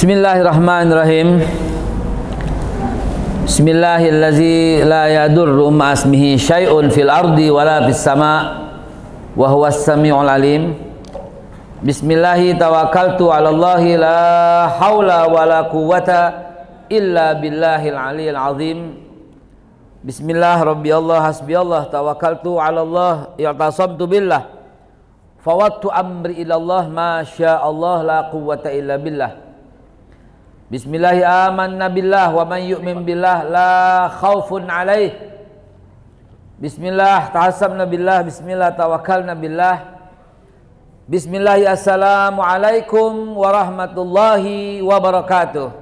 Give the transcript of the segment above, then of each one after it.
Bismillahirrahmanirrahim. Bismillahirrazi la yadurru ma'asmihi syai'un fil ardi wala fis sama' wa huwas sami'ul alim. Bismillahi tawakkaltu 'ala Allahi la haula wala quwwata illa billahil aliyil azim. Bismillah rabbi Allah hasbi Allah tawakkaltu 'ala Allah i'tasamtu billah fawattu amri ila Allah ma syaa Allah la quwwata illa billah. Bismillahi amanna billah wa man yu'min billah la khaufun alaih. Bismillah tahasabna billah, bismillah tawakkalna billah. Bismillahi assalamu alaikum warahmatullahi wabarakatuh.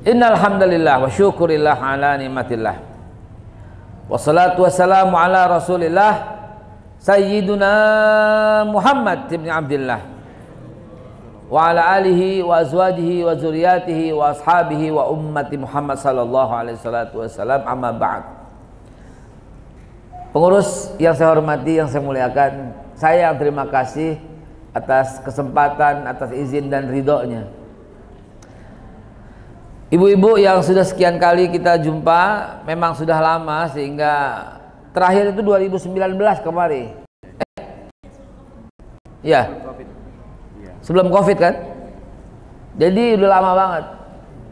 Innal hamdalillah wa syukurillah ala nikmatillah. Wassalatu wassalamu ala Rasulillah Sayyiduna Muhammad ibn Abdullah wa ala alihi wa azwajihi wa zuriyatihi wa ashabihi wa ummati Muhammad sallallahu alaihi wasallam, amma ba'd. Pengurus yang saya hormati, yang saya muliakan, saya yang terima kasih atas kesempatan, atas izin dan ridhonya. Ibu-ibu yang sudah sekian kali kita jumpa, memang sudah lama, sehingga terakhir itu 2019 kemarin. Ya, sebelum COVID kan. Jadi udah lama banget.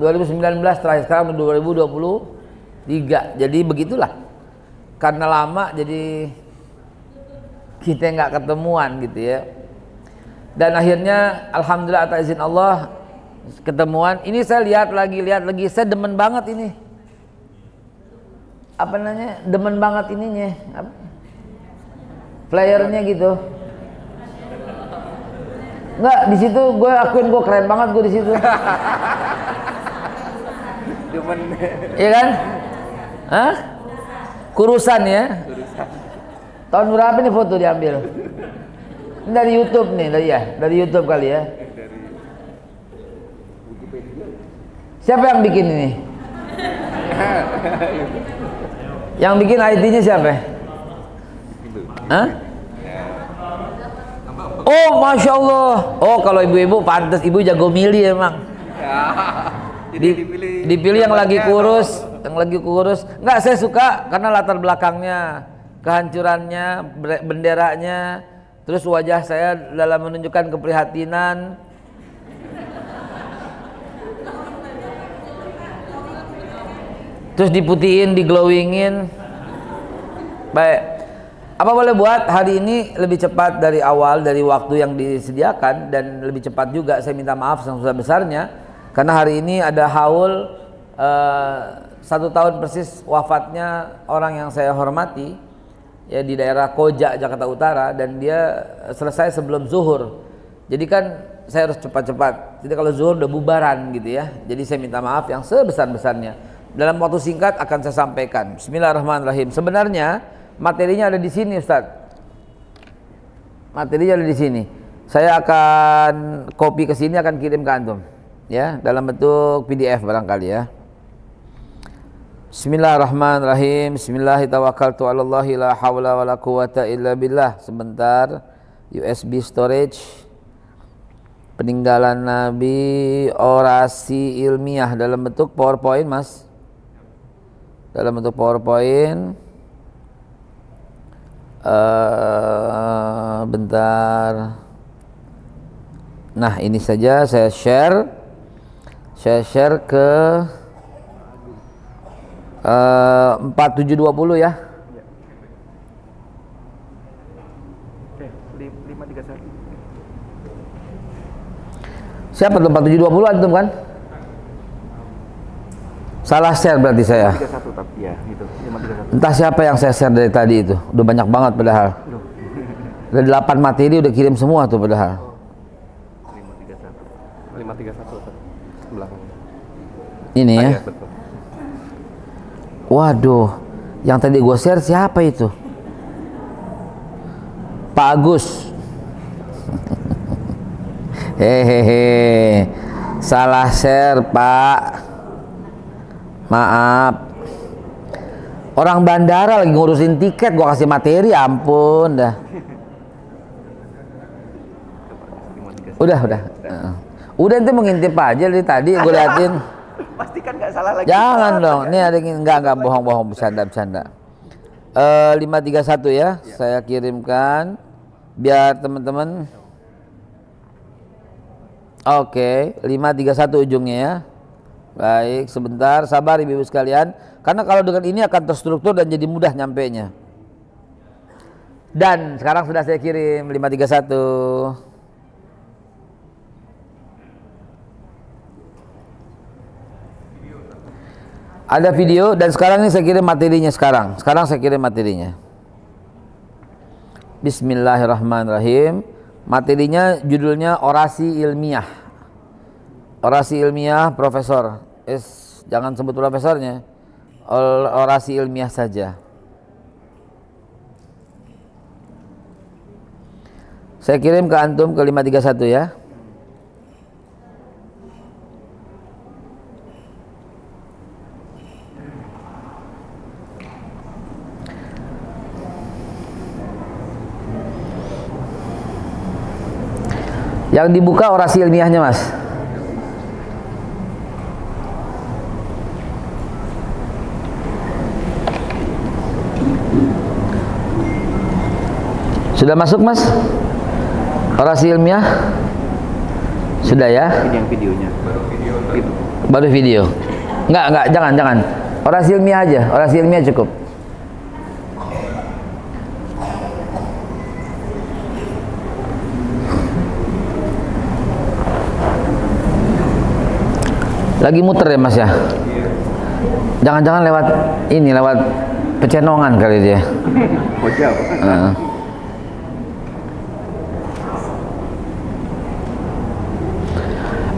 2019 terakhir, sekarang 2023. Jadi begitulah. Karena lama jadi kita nggak ketemuan gitu ya. Dan akhirnya alhamdulillah atas izin Allah ketemuan. Ini saya lihat lagi, saya demen banget ini. Apa namanya? Demen banget ininya. Playernya gitu. Enggak, di situ gue akuin gue keren banget gue di situ. Iya kan? Hah? Kurusan ya? Tahun berapa nih foto diambil? Ini dari YouTube nih, dari YouTube kali ya. Siapa yang bikin ini? Yang bikin IT-nya siapa? Hah? Oh, masya Allah. Oh, kalau ibu-ibu pantas, ibu jago milih emang. Dipilih yang lagi kurus, Enggak, saya suka karena latar belakangnya, kehancurannya, benderanya, terus wajah saya dalam menunjukkan keprihatinan. Terus diputihin, diglowingin. Baik. Apa boleh buat hari ini lebih cepat dari awal, dari waktu yang disediakan, dan lebih cepat juga saya minta maaf sebesar-besarnya karena hari ini ada haul 1 tahun persis wafatnya orang yang saya hormati ya, di daerah Koja, Jakarta Utara, dan dia selesai sebelum zuhur. Jadi kan saya harus cepat-cepat. Jadi kalau zuhur udah bubaran gitu ya. Jadi saya minta maaf yang sebesar-besarnya. Dalam waktu singkat akan saya sampaikan. Bismillahirrahmanirrahim. Sebenarnya materinya ada di sini, Ustaz. Materinya ada di sini. Saya akan copy ke sini, akan kirim ke antum, ya, dalam bentuk PDF barangkali ya. Bismillahirrahmanirrahim. Bismillahirrahmanirrahim. 'Ala Allahi la haula wala quwwata illa billah. Sebentar. USB storage. Peninggalan Nabi, orasi ilmiah dalam bentuk PowerPoint, Mas. Dalam bentuk PowerPoint. Bentar. Nah, ini saja saya share ke 4720 ya. Oke, 531. Siapa tuh 4720 antum kan? Salah share berarti saya. 531 tapi ya, gitu. 531. Entah siapa yang saya share dari tadi itu. Udah banyak banget padahal. Ada 8 materi udah kirim semua tuh padahal. 531 belakang. Ini ya. Betul. Waduh, yang tadi gue share siapa itu? Pak Agus. Hehehe, salah share Pak. Maaf. Orang bandara lagi ngurusin tiket, gua kasih materi, ampun dah. Udah. Udah itu mengintip aja dari tadi gue liatin. Pastikan nggak salah lagi. Jangan dong. Ini ada enggak bohong-bohong, bercanda. 531 ya. Saya kirimkan biar teman-teman. Oke, 531 ujungnya ya. Baik, sebentar, sabar ibu-ibu sekalian. Karena kalau dengan ini akan terstruktur dan jadi mudah nyampenya. Dan sekarang sudah saya kirim 531. Ada video dan sekarang ini saya kirim materinya sekarang. Sekarang saya kirim materinya. Bismillahirrahmanirrahim. Materinya judulnya orasi ilmiah. Orasi ilmiah profesor. Jangan sebut profesornya. Orasi ilmiah saja. Saya kirim ke antum ke 531 ya. Yang dibuka orasi ilmiahnya, Mas. Sudah masuk, Mas? Orasi ilmiah? Sudah ya? Ini yang videonya. Baru video. Enggak, jangan. Orasi ilmiah aja, orasi ilmiah cukup. Lagi muter ya, Mas ya? Jangan-jangan lewat Pecenongan kali dia. Oh, jauh.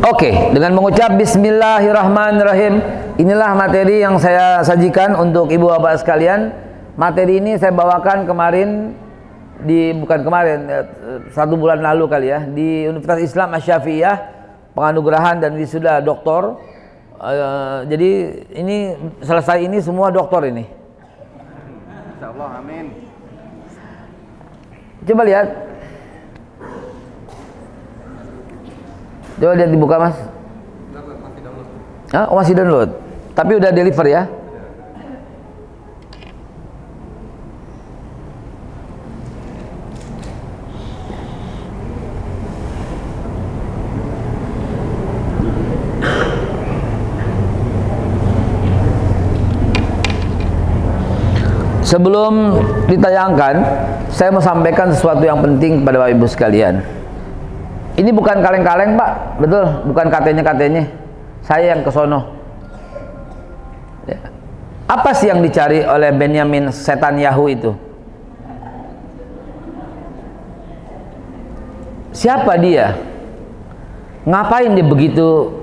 Oke, dengan mengucap Bismillahirrahmanirrahim, inilah materi yang saya sajikan untuk ibu bapak sekalian. Materi ini saya bawakan kemarin bukan kemarin, 1 bulan lalu kali ya, di Universitas Islam Asy-Syafi'iyah, penganugerahan dan wisuda doktor. Jadi ini selesai ini semua doktor ini. Insyaallah, amin. Coba lihat. Coba lihat dibuka, Mas. Masih download. Hah? Oh, masih download. Tapi udah deliver ya? Sebelum ditayangkan, saya mau sampaikan sesuatu yang penting kepada Bapak Ibu sekalian. Ini bukan kaleng-kaleng, Pak, betul, bukan katanya. Saya yang kesono. Ya. Apa sih yang dicari oleh Benyamin Netanyahu itu? Siapa dia? Ngapain dia begitu?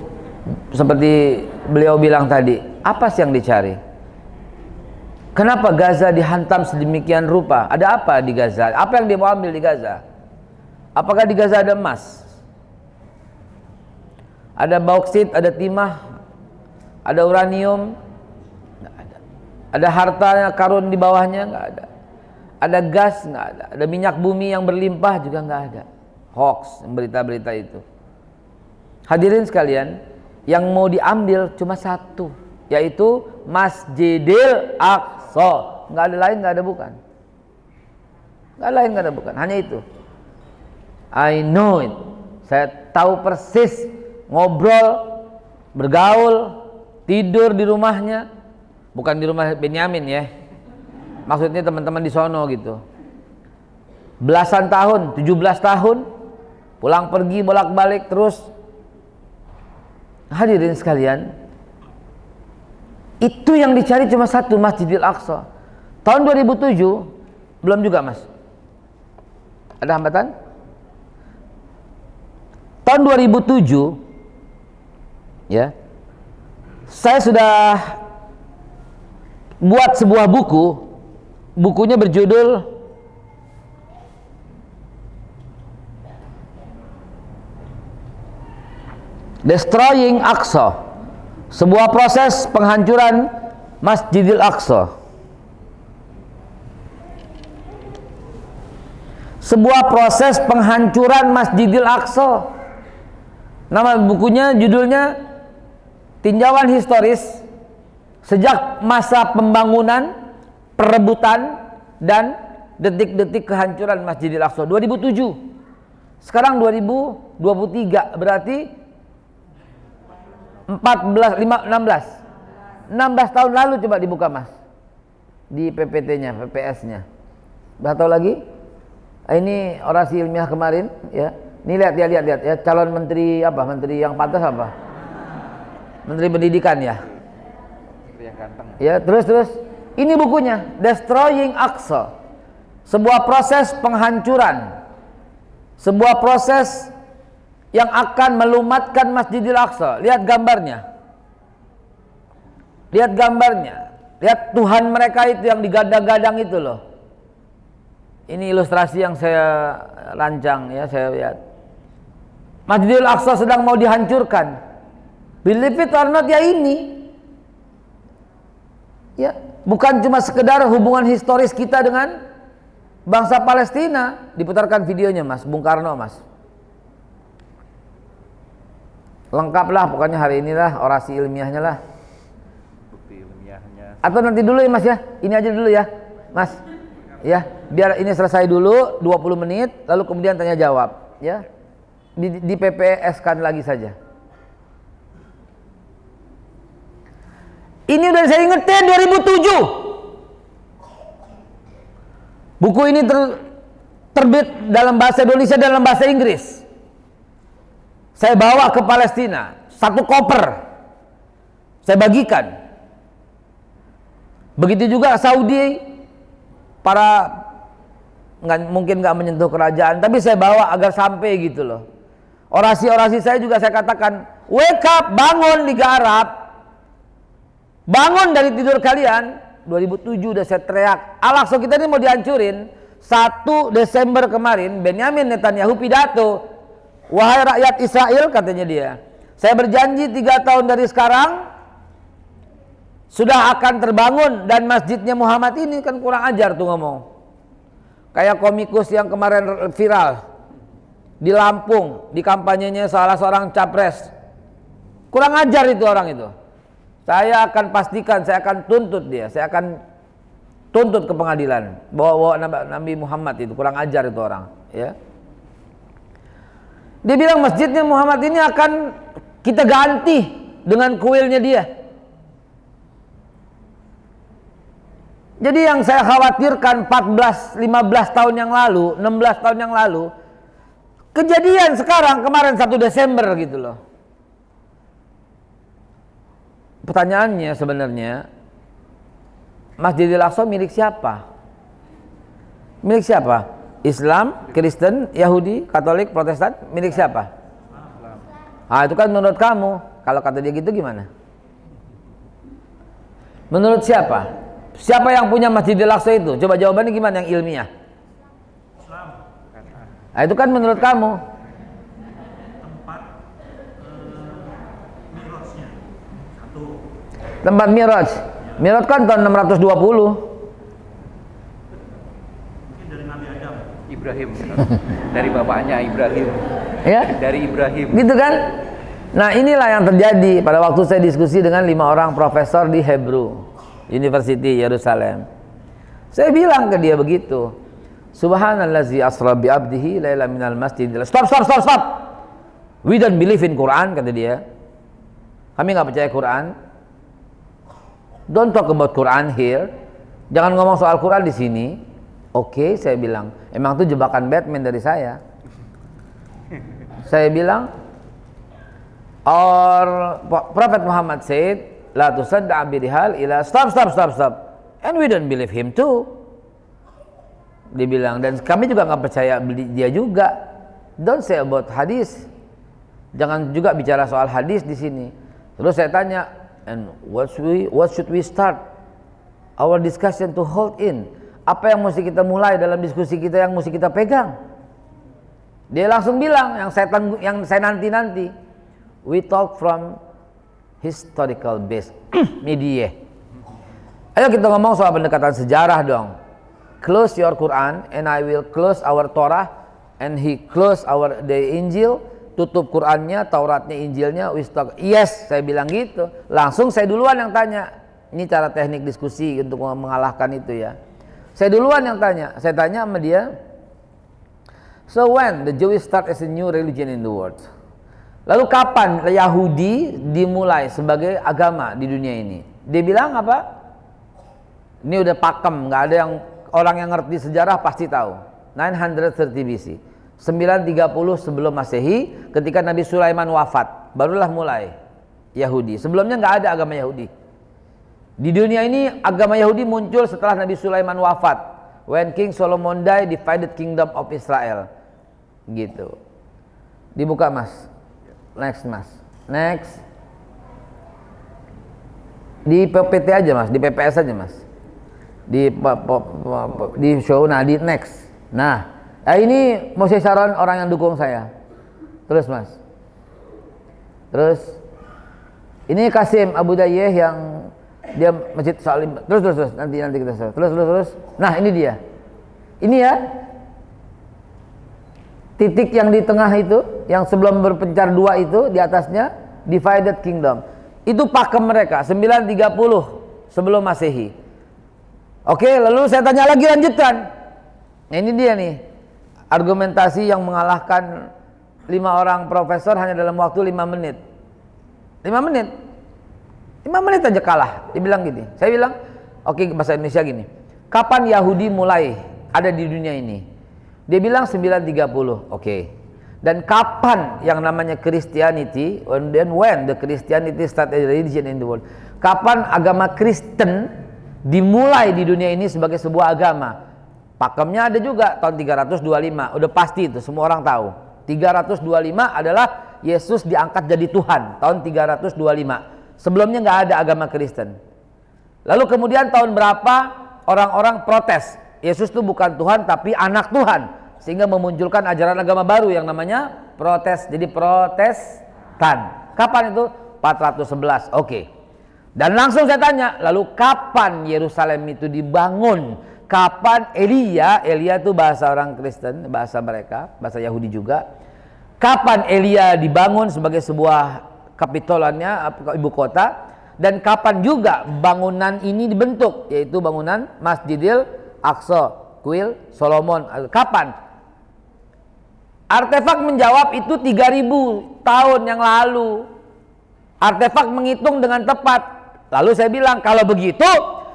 Seperti beliau bilang tadi, apa sih yang dicari? Kenapa Gaza dihantam sedemikian rupa? Ada apa di Gaza? Apa yang dia mau ambil di Gaza? Apakah di Gaza ada emas? Ada bauksit, ada timah, ada uranium? Nggak ada. Ada harta karun di bawahnya? Nggak ada. Ada gas? Nggak ada. Ada minyak bumi yang berlimpah? Juga nggak ada. Hoax, berita-berita itu. Hadirin sekalian, yang mau diambil cuma satu, yaitu Masjidil Aqsa. Nggak ada lain, nggak ada bukan. Nggak ada lain, nggak ada bukan. Hanya itu. I know it. Saya tahu persis, ngobrol, bergaul, tidur di rumahnya. Bukan di rumah Benyamin ya. Maksudnya teman-teman di sono gitu. Belasan tahun, 17 tahun, pulang pergi bolak-balik terus. Hadirin sekalian, itu yang dicari cuma satu, Masjidil Aqsa. Tahun 2007 belum juga, Mas. Ada hambatan? Tahun 2007 ya, saya sudah buat sebuah buku. Bukunya berjudul Destroying Aqsa, sebuah proses penghancuran Masjidil Aqsa. Sebuah proses penghancuran Masjidil Aqsa. Nama bukunya judulnya Tinjauan Historis Sejak Masa Pembangunan, Perebutan, dan Detik-detik Kehancuran Masjidil Aqsa 2007. Sekarang 2023, berarti 16 tahun lalu coba dibuka Mas. Di PPT-nya, PPS-nya. Udah tahu lagi? Ini orasi ilmiah kemarin ya. Ini lihat ya, calon menteri apa? Menteri yang pantas apa? Menteri Pendidikan ya. Menteri yang ganteng. Ya, terus. Ini bukunya, Destroying Aqsa. Sebuah proses penghancuran. Sebuah proses yang akan melumatkan Masjidil Aqsa. Lihat gambarnya. Lihat Tuhan mereka itu yang digadang-gadang itu loh. Ini ilustrasi yang saya rancang ya, saya lihat. Masjidil Aqsa sedang mau dihancurkan. Believe it or not ya ini. Ya, bukan cuma sekedar hubungan historis kita dengan bangsa Palestina. Diputarkan videonya Mas, Bung Karno Mas. Lengkap lah pokoknya hari inilah orasi ilmiahnya lah. Bukti ilmiahnya. Atau nanti dulu ya Mas ya. Ini aja dulu ya Mas. Ya, biar ini selesai dulu 20 menit lalu kemudian tanya jawab ya. Di PPS kan lagi saja. Ini udah saya ingetin 2007. Buku ini terbit dalam bahasa Indonesia dan dalam bahasa Inggris. Saya bawa ke Palestina, 1 koper. Saya bagikan. Begitu juga Saudi, mungkin nggak menyentuh kerajaan, tapi saya bawa agar sampai gitu loh. Orasi-orasi saya juga saya katakan, wake up, bangun Liga Arab, bangun dari tidur kalian. 2007 udah saya teriak, Al-Aqsa kita ini mau dihancurin. 1 Desember kemarin Benyamin Netanyahu pidato, wahai rakyat Israel katanya dia, saya berjanji 3 tahun dari sekarang sudah akan terbangun dan masjidnya Muhammad ini. Kan kurang ajar tuh ngomong. Kayak komikus yang kemarin viral di Lampung, di kampanyenya salah seorang capres. Kurang ajar itu orang itu. Saya akan pastikan, saya akan tuntut dia, saya akan tuntut ke pengadilan. Bawa Nabi Muhammad itu, kurang ajar itu orang. Ya. Dia bilang masjidnya Muhammad ini akan kita ganti dengan kuilnya dia. Jadi yang saya khawatirkan 14-15 tahun yang lalu, 16 tahun yang lalu, kejadian sekarang kemarin 1 Desember gitu loh. Pertanyaannya sebenarnya, Masjidil Aqsa milik siapa? Milik siapa? Islam, Kristen, Yahudi, Katolik, Protestan, milik siapa? Ah, itu kan menurut kamu. Kalau kata dia gitu gimana? Menurut siapa? Siapa yang punya Masjidil Aqsa itu? Coba jawabannya gimana yang ilmiah? Islam. Ah, itu kan menurut kamu. Tempat Mi'rajnya. 1. Tempat Mi'raj. Mi'raj kan tahun 620. Mungkin dari Nabi Adam. Ibrahim. Dari bapaknya Ibrahim. Ya? Dari Ibrahim. Gitu kan? Nah, inilah yang terjadi pada waktu saya diskusi dengan 5 orang profesor di Hebrew University Yerusalem. Saya bilang ke dia begitu. Subhanallazi asra bi abdihi laila minal masjidil. Stop. We don't believe in Quran, kata dia. Kami nggak percaya Quran. Don't talk about Quran here. Jangan ngomong soal Quran di sini. Oke, saya bilang. Emang itu jebakan Batman dari saya. Saya bilang, Prophet Muhammad said, la tusadda bidhal ila stop. And we don't believe him too. Dia bilang, dan kami juga nggak percaya dia juga. Don't say about hadis. Jangan juga bicara soal hadis di sini. Terus saya tanya, and what should we start our discussion to hold in? Apa yang mesti kita mulai dalam diskusi kita, yang mesti kita pegang? Dia langsung bilang, yang saya nanti. We talk from historical base. Media. Ayo kita ngomong soal pendekatan sejarah dong. Close your Quran and I will close our Torah and he close the Injil tutup Qurannya, Tauratnya, Injilnya, yes, saya bilang gitu. Langsung saya duluan yang tanya. Ini cara teknik diskusi untuk mengalahkan itu ya. Saya duluan yang tanya. Saya tanya sama dia, so when the Jewish start as a new religion in the world? Lalu kapan Yahudi dimulai sebagai agama di dunia ini? Dia bilang apa? Ini udah pakem, nggak ada yang orang yang ngerti sejarah pasti tahu. 930 BC, 930 sebelum Masehi, ketika Nabi Sulaiman wafat, barulah mulai Yahudi. Sebelumnya nggak ada agama Yahudi. Di dunia ini agama Yahudi muncul setelah Nabi Sulaiman wafat. When King Solomon died, divided kingdom of Israel. Gitu. Dibuka mas. Next mas. Next. Di PPT aja mas, di PPS aja mas. Di show, nah di next. Nah, ini Moshe Sharon orang yang dukung saya. Terus mas. Terus ini Kasim Abu Dayyeh yang dia Masjid Salim. Terus nanti kita terus. Nah, ini dia. Ini ya. Titik yang di tengah itu, yang sebelum berpencar dua itu di atasnya divided kingdom. Itu pakem mereka 930 sebelum Masehi. Oke, lalu saya tanya lagi lanjutan. Nah, ini dia nih. Argumentasi yang mengalahkan 5 orang profesor hanya dalam waktu 5 menit. 5 menit. 5 menit aja kalah. Dia bilang gini. Saya bilang, oke, bahasa Indonesia gini. Kapan Yahudi mulai ada di dunia ini? Dia bilang 930. Oke. Dan kapan yang namanya Christianity, when the Christianity start a religion in the world? Kapan agama Kristen dimulai di dunia ini sebagai sebuah agama? Pakemnya ada juga tahun 325. Udah pasti itu, semua orang tahu. 325 adalah Yesus diangkat jadi Tuhan tahun 325. Sebelumnya nggak ada agama Kristen. Lalu kemudian tahun berapa orang-orang protes, Yesus itu bukan Tuhan tapi anak Tuhan, sehingga memunculkan ajaran agama baru yang namanya protes. Jadi Protestan. Kapan itu? 411. Oke. Dan langsung saya tanya, lalu kapan Yerusalem itu dibangun? Kapan Elia itu bahasa orang Kristen, bahasa mereka, bahasa Yahudi juga. Kapan Elia dibangun sebagai sebuah kapitolannya, ibu kota, dan kapan juga bangunan ini dibentuk, yaitu bangunan Masjidil Aqsa, kuil Solomon. Kapan? Artefak menjawab itu 3000 tahun yang lalu. Artefak menghitung dengan tepat. Lalu saya bilang, kalau begitu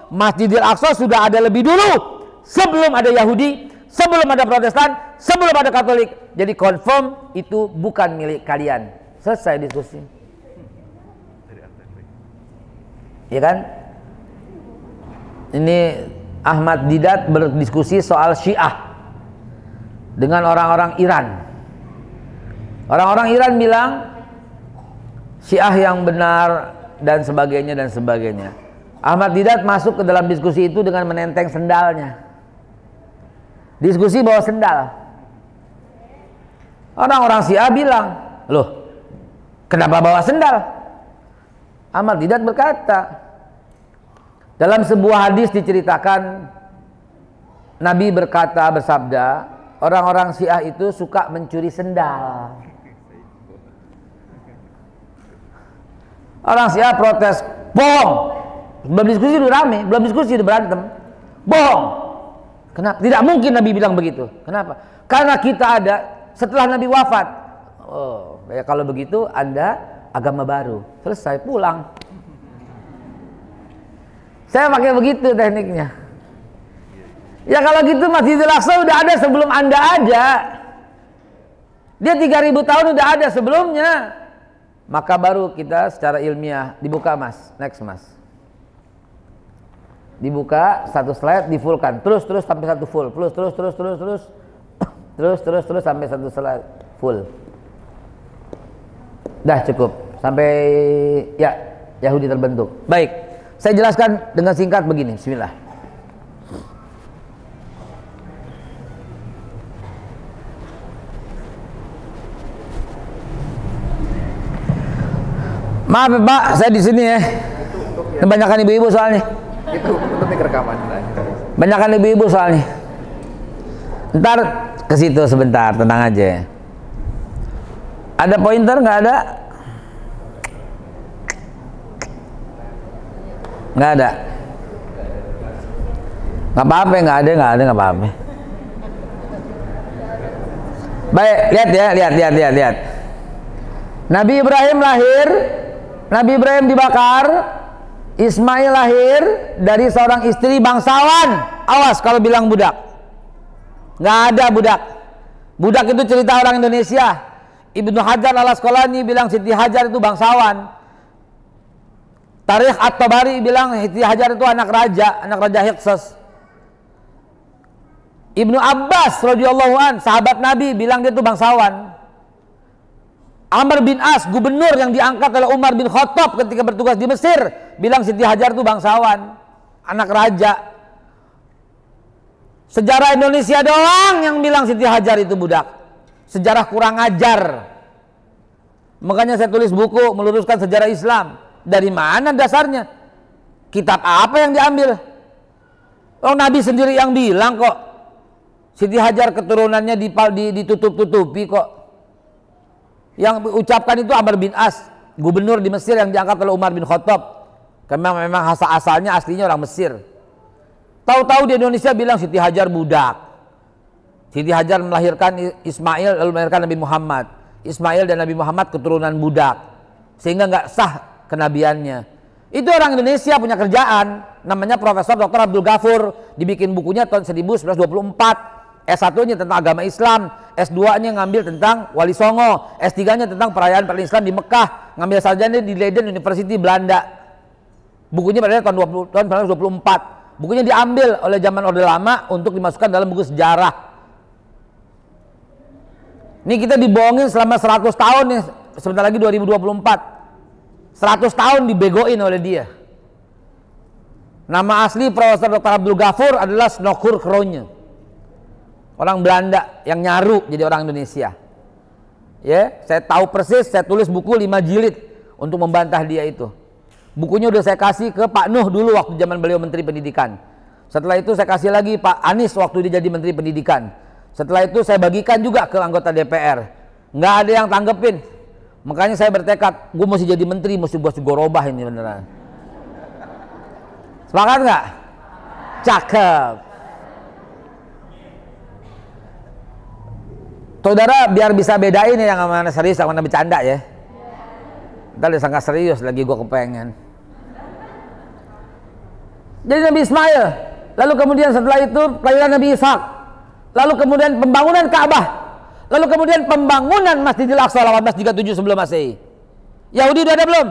Masjidil Aqsa sudah ada lebih dulu, sebelum ada Yahudi, sebelum ada Protestan, sebelum ada Katolik. Jadi confirm itu bukan milik kalian. Selesai diskusi. Ya kan? Ini Ahmad Didat berdiskusi soal Syiah dengan orang-orang Iran. Orang-orang Iran bilang Syiah yang benar dan sebagainya dan sebagainya. Ahmad Didat masuk ke dalam diskusi itu dengan menenteng sendalnya. Diskusi bawa sendal. Orang-orang Syiah bilang, loh, kenapa bawa sendal? Ahmad Didat berkata, dalam sebuah hadis diceritakan Nabi bersabda, orang-orang Syiah itu suka mencuri sendal. Orang Syiah protes, bohong. Belum diskusi udah rame, belum diskusi udah berantem. Bohong. Kenapa? Tidak mungkin Nabi bilang begitu. Kenapa? Karena kita ada setelah Nabi wafat. Oh, ya kalau begitu Anda agama baru. Selesai, pulang. Saya pakai begitu tekniknya. Ya kalau gitu Masjidil Aqsa udah ada sebelum Anda ada. Dia 3000 tahun udah ada sebelumnya. Maka baru kita secara ilmiah dibuka mas. Next mas. Dibuka satu slide, di-fullkan. Terus sampai satu full. Terus sampai satu slide full. Dah cukup. Sampai ya Yahudi terbentuk. Baik, saya jelaskan dengan singkat begini. Bismillah. Maaf Pak, saya di sini ya. Kebanyakan ibu-ibu soalnya. Itu untuk rekaman. Banyakan ibu-ibu soalnya. Ntar ke situ sebentar, tenang aja. Ada pointer nggak ada? Nggak ada. Nggak apa-apa, nggak ada nggak apa-apa. Baik, lihat. Nabi Ibrahim lahir, Nabi Ibrahim dibakar, Ismail lahir dari seorang istri bangsawan. Awas kalau bilang budak. Nggak ada budak. Budak itu cerita orang Indonesia. Ibnu Hajar al-Asqalani bilang Siti Hajar itu bangsawan. Tarikh At-Tabari bilang Siti Hajar itu anak raja Hyksos. Ibnu Abbas radhiyallahu an, sahabat Nabi, bilang dia itu bangsawan. Amr bin As, gubernur yang diangkat oleh Umar bin Khattab ketika bertugas di Mesir, bilang Siti Hajar itu bangsawan, anak raja. Sejarah Indonesia doang yang bilang Siti Hajar itu budak. Sejarah kurang ajar. Makanya saya tulis buku meluruskan sejarah Islam. Dari mana dasarnya? Kitab apa yang diambil? Oh, Nabi sendiri yang bilang kok. Siti Hajar keturunannya ditutup-tutupi kok. Yang ucapkan itu Amr bin As, gubernur di Mesir yang diangkat oleh Umar bin Khattab. Karena memang asalnya aslinya orang Mesir. Tahu-tahu di Indonesia bilang Siti Hajar budak. Siti Hajar melahirkan Ismail, lalu melahirkan Nabi Muhammad. Ismail dan Nabi Muhammad keturunan budak, sehingga nggak sah kenabiannya. Itu orang Indonesia punya kerjaan, namanya Profesor Dr. Abdul Ghafur, dibikin bukunya tahun 1924. S1-nya tentang agama Islam, S2-nya ngambil tentang Wali Songo, S3-nya tentang perayaan Islam di Mekah, ngambil sarjana di Leiden University Belanda. Bukunya pada tahun 1924. Bukunya diambil oleh zaman Orde Lama untuk dimasukkan dalam buku sejarah. Ini kita dibohongin selama 100 tahun nih, sebentar lagi 2024. 100 tahun dibegoin oleh dia. Nama asli Profesor Dr. Abdul Ghafur adalah Snokur Kroonje. Orang Belanda yang nyaru jadi orang Indonesia. Ya, saya tahu persis, saya tulis buku 5 jilid untuk membantah dia itu. Bukunya udah saya kasih ke Pak Nuh dulu waktu zaman beliau Menteri Pendidikan. Setelah itu saya kasih lagi Pak Anies waktu dia jadi Menteri Pendidikan. Setelah itu saya bagikan juga ke anggota DPR. Nggak ada yang tanggepin. Makanya saya bertekad, gue mesti jadi menteri, mesti buat gorobah ini beneran. Sepakat nggak? Cakep. Saudara biar bisa bedain yang mana serius sama mana bercanda ya. Ntar disangka serius lagi gue kepengen. Jadi Nabi Ismail, lalu kemudian setelah itu kelahiran Nabi Ishak, lalu kemudian pembangunan Ka'bah, lalu kemudian pembangunan Masjidil Aqsa 1837 sebelum Masehi. Yahudi udah ada belum?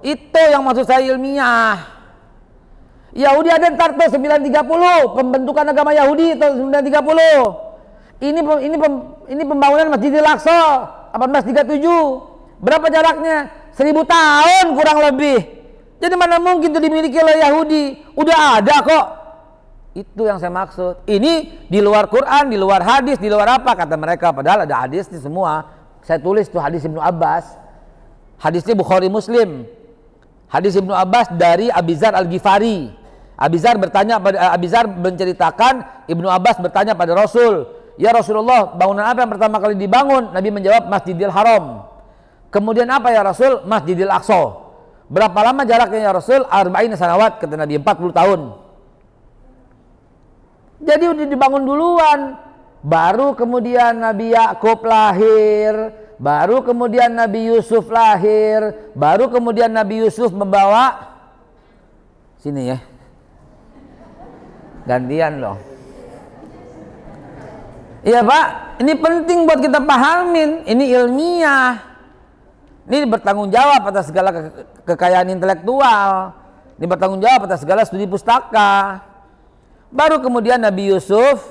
Itu yang maksud saya ilmiah. Yahudi ada ntar tuh 930, pembentukan agama Yahudi tahun 930. Ini pembangunan Masjidil Aqsa 1837. Berapa jaraknya? 1000 tahun kurang lebih. Jadi mana mungkin itu dimiliki oleh Yahudi? Udah ada kok. Itu yang saya maksud. Ini di luar Quran, di luar hadis, di luar apa kata mereka. Padahal ada hadisnya semua. Saya tulis tuh hadis Ibnu Abbas. Hadisnya Bukhari Muslim. Hadis Ibnu Abbas dari Abizar Al-Ghifari. Abizar menceritakan, Ibnu Abbas bertanya pada Rasul, "Ya Rasulullah, bangunan apa yang pertama kali dibangun?" Nabi menjawab, "Masjidil Haram." "Kemudian apa ya Rasul?" "Masjidil Aqsa." "Berapa lama jaraknya ya Rasul?" "Arba'in sanawat," kata Nabi, 40 tahun. Jadi udah dibangun duluan. Baru kemudian Nabi Yakub lahir, baru kemudian Nabi Yusuf lahir, baru kemudian Nabi Yusuf membawa sini ya. Gantian loh. Iya Pak, ini penting buat kita pahamin. Ini ilmiah. Ini bertanggung jawab atas segala kekayaan intelektual. Ini bertanggung jawab atas segala studi pustaka. Baru kemudian Nabi Yusuf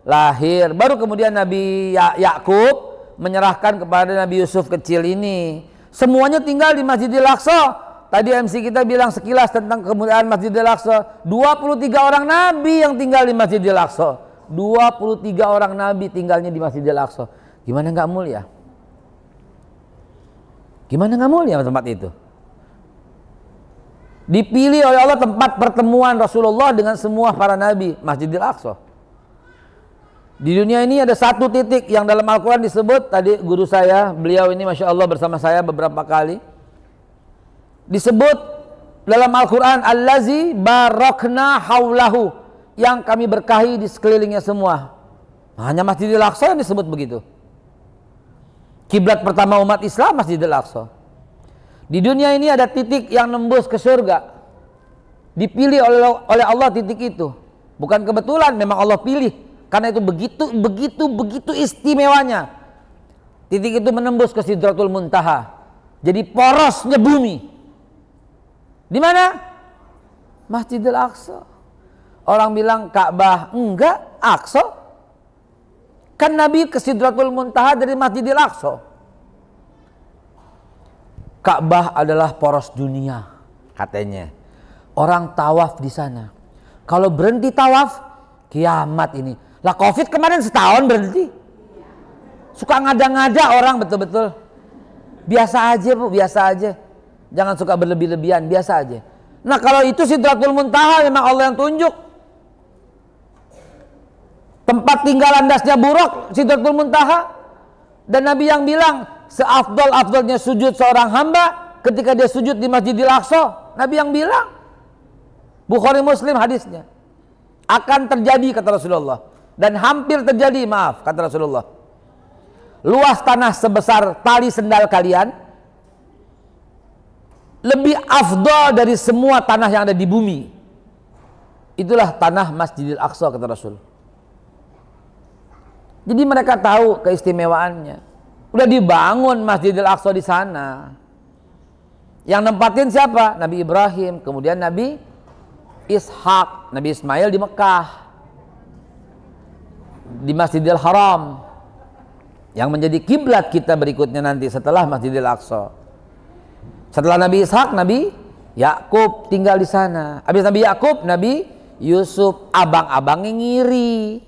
lahir. Baru kemudian Nabi Yakub menyerahkan kepada Nabi Yusuf kecil ini. Semuanya tinggal di Masjidil Aqsa. Tadi MC kita bilang sekilas tentang kemuliaan Masjidil Aqsa. 23 orang Nabi yang tinggal di Masjidil Aqsa. 23 orang Nabi tinggalnya di Masjidil Aqsa. Gimana nggak mulia? Gimana nggak mulia tempat itu? Dipilih oleh Allah tempat pertemuan Rasulullah dengan semua para Nabi, Masjidil Aqsa. Di dunia ini ada satu titik yang dalam Al-Quran disebut, tadi guru saya, beliau ini Masya Allah bersama saya beberapa kali, disebut dalam Al-Quran, Allazi barakna haulahu, yang kami berkahi di sekelilingnya semua. Hanya Masjidil Aqsa yang disebut begitu. Kiblat pertama umat Islam Masjidil Aqsa. Di dunia ini ada titik yang nembus ke surga, dipilih oleh Allah titik itu. Bukan kebetulan, memang Allah pilih. Karena itu begitu istimewanya. Titik itu menembus ke Sidratul Muntaha. Jadi porosnya bumi. Di mana? Masjidil Aqsa. Orang bilang Ka'bah, enggak, Aqsa. Kan Nabi ke Sidratul Muntaha dari Masjidil Aqsa. Ka'bah adalah poros dunia, katanya. Orang tawaf di sana. Kalau berhenti tawaf, kiamat ini. Lah Covid kemarin setahun berhenti. Suka ngada-ngada orang betul-betul. Biasa aja Bu, biasa aja. Jangan suka berlebih-lebihan, biasa aja. Nah kalau itu Sidratul Muntaha memang Allah yang tunjuk. Tempat tinggal landasnya buruk, Sidratul Muntaha. Dan Nabi yang bilang, seafdal-afdalnya sujud seorang hamba ketika dia sujud di Masjidil Aqsa. Nabi yang bilang. Bukhari Muslim hadisnya. Akan terjadi kata Rasulullah. Dan hampir terjadi, maaf kata Rasulullah. Luas tanah sebesar tali sendal kalian lebih afdal dari semua tanah yang ada di bumi. Itulah tanah Masjidil Aqsa kata Rasul. Jadi mereka tahu keistimewaannya. Udah dibangun Masjidil Aqsa di sana. Yang nempatin siapa? Nabi Ibrahim, kemudian Nabi Ishak, Nabi Ismail di Mekah. Di Masjidil Haram yang menjadi kiblat kita berikutnya nanti setelah Masjidil Aqsa. Setelah Nabi Ishak, Nabi Yakub tinggal di sana. Habis Nabi Yakub, Nabi Yusuf, abang-abangnya ngiri.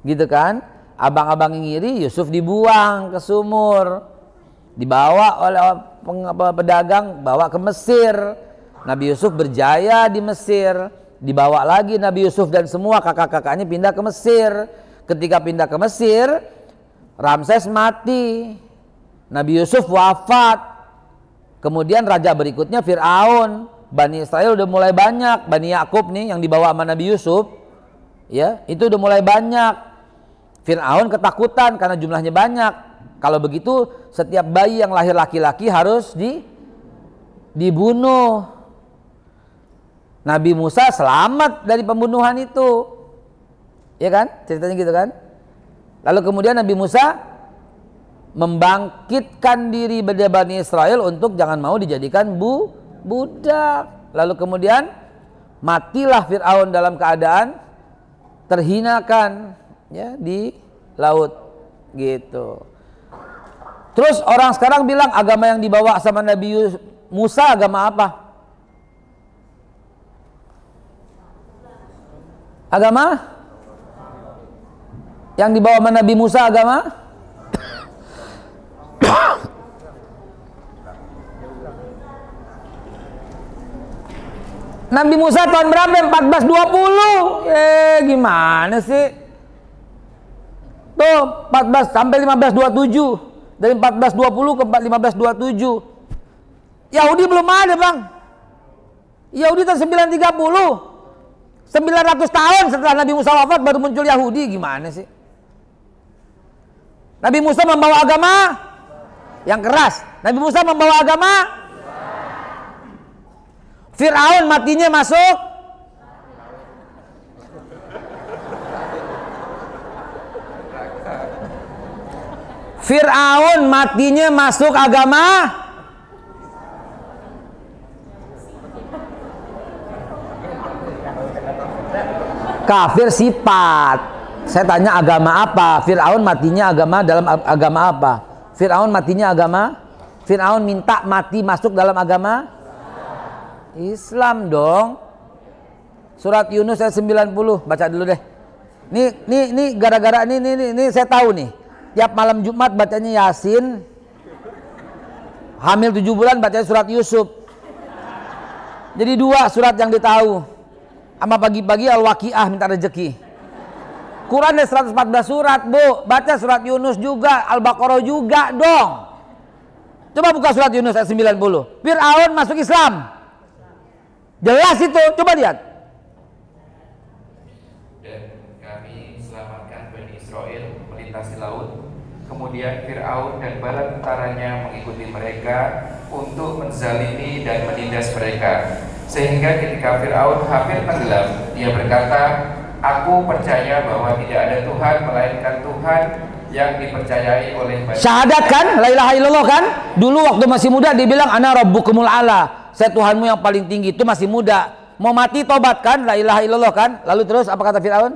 Gitu kan? Abang-abangnya ngiri, Yusuf dibuang ke sumur. Dibawa oleh pedagang, bawa ke Mesir. Nabi Yusuf berjaya di Mesir. Dibawa lagi Nabi Yusuf dan semua kakak-kakaknya pindah ke Mesir. Ketika pindah ke Mesir, Ramses mati, Nabi Yusuf wafat. Kemudian raja berikutnya Fir'aun. Bani Israel udah mulai banyak. Bani Yakub nih yang dibawa sama Nabi Yusuf, ya itu udah mulai banyak. Fir'aun ketakutan karena jumlahnya banyak. Kalau begitu setiap bayi yang lahir laki-laki harus dibunuh. Nabi Musa selamat dari pembunuhan itu, ya kan? Ceritanya gitu kan? Lalu kemudian Nabi Musa membangkitkan diri dari Bani Israel untuk jangan mau dijadikan budak. Lalu kemudian matilah Fir'aun dalam keadaan terhinakan, ya, di laut, gitu. Terus orang sekarang bilang agama yang dibawa sama Nabi Musa agama apa? Agama yang dibawa sama Nabi Musa agama? Nabi Musa tahun berapa? 1420. Gimana sih? Tuh 14 sampai 1527. Dari 1420 ke 1527. Yahudi belum ada, Bang. Yahudi tahun 930. 900 tahun setelah Nabi Musa wafat baru muncul Yahudi. Gimana sih? Nabi Musa membawa agama yang keras. Nabi Musa membawa agama. Fir'aun matinya masuk. Fir'aun matinya masuk agama kafir sifat. Saya tanya agama apa? Fir'aun matinya agama dalam agama apa? Fir'aun matinya agama? Fir'aun minta mati masuk dalam agama Islam dong. Surat Yunus ayat 90. Baca dulu deh. Nih gara-gara ini saya tahu nih. Tiap malam Jumat bacanya Yasin. Hamil 7 bulan bacanya surat Yusuf. Jadi 2 surat yang ditahu. Sama pagi-pagi Al-Waqiah minta rezeki. Quran ada 114 surat, Bu. Baca surat Yunus juga, Al-Baqarah juga dong. Coba buka surat Yunus ayat 90. Fir'aun masuk Islam. Jelas itu, coba lihat. Dan kami selamatkan Bani Israel melintasi laut. Kemudian Fir'aun dan bala tentaranya mengikuti mereka untuk menzalimi dan menindas mereka. Sehingga ketika Fir'aun hampir tenggelam, dia berkata, "Aku percaya bahwa tidak ada Tuhan melainkan Tuhan yang dipercayai oleh Bani." Syahadat kan? La ilaha illallah kan? Dulu waktu masih muda dia bilang ana rabbukumul ala. Saya Tuhanmu yang paling tinggi. Itu masih muda. Mau mati tobat kan? La ilaha illallah kan? Lalu terus apa kata Fir'aun?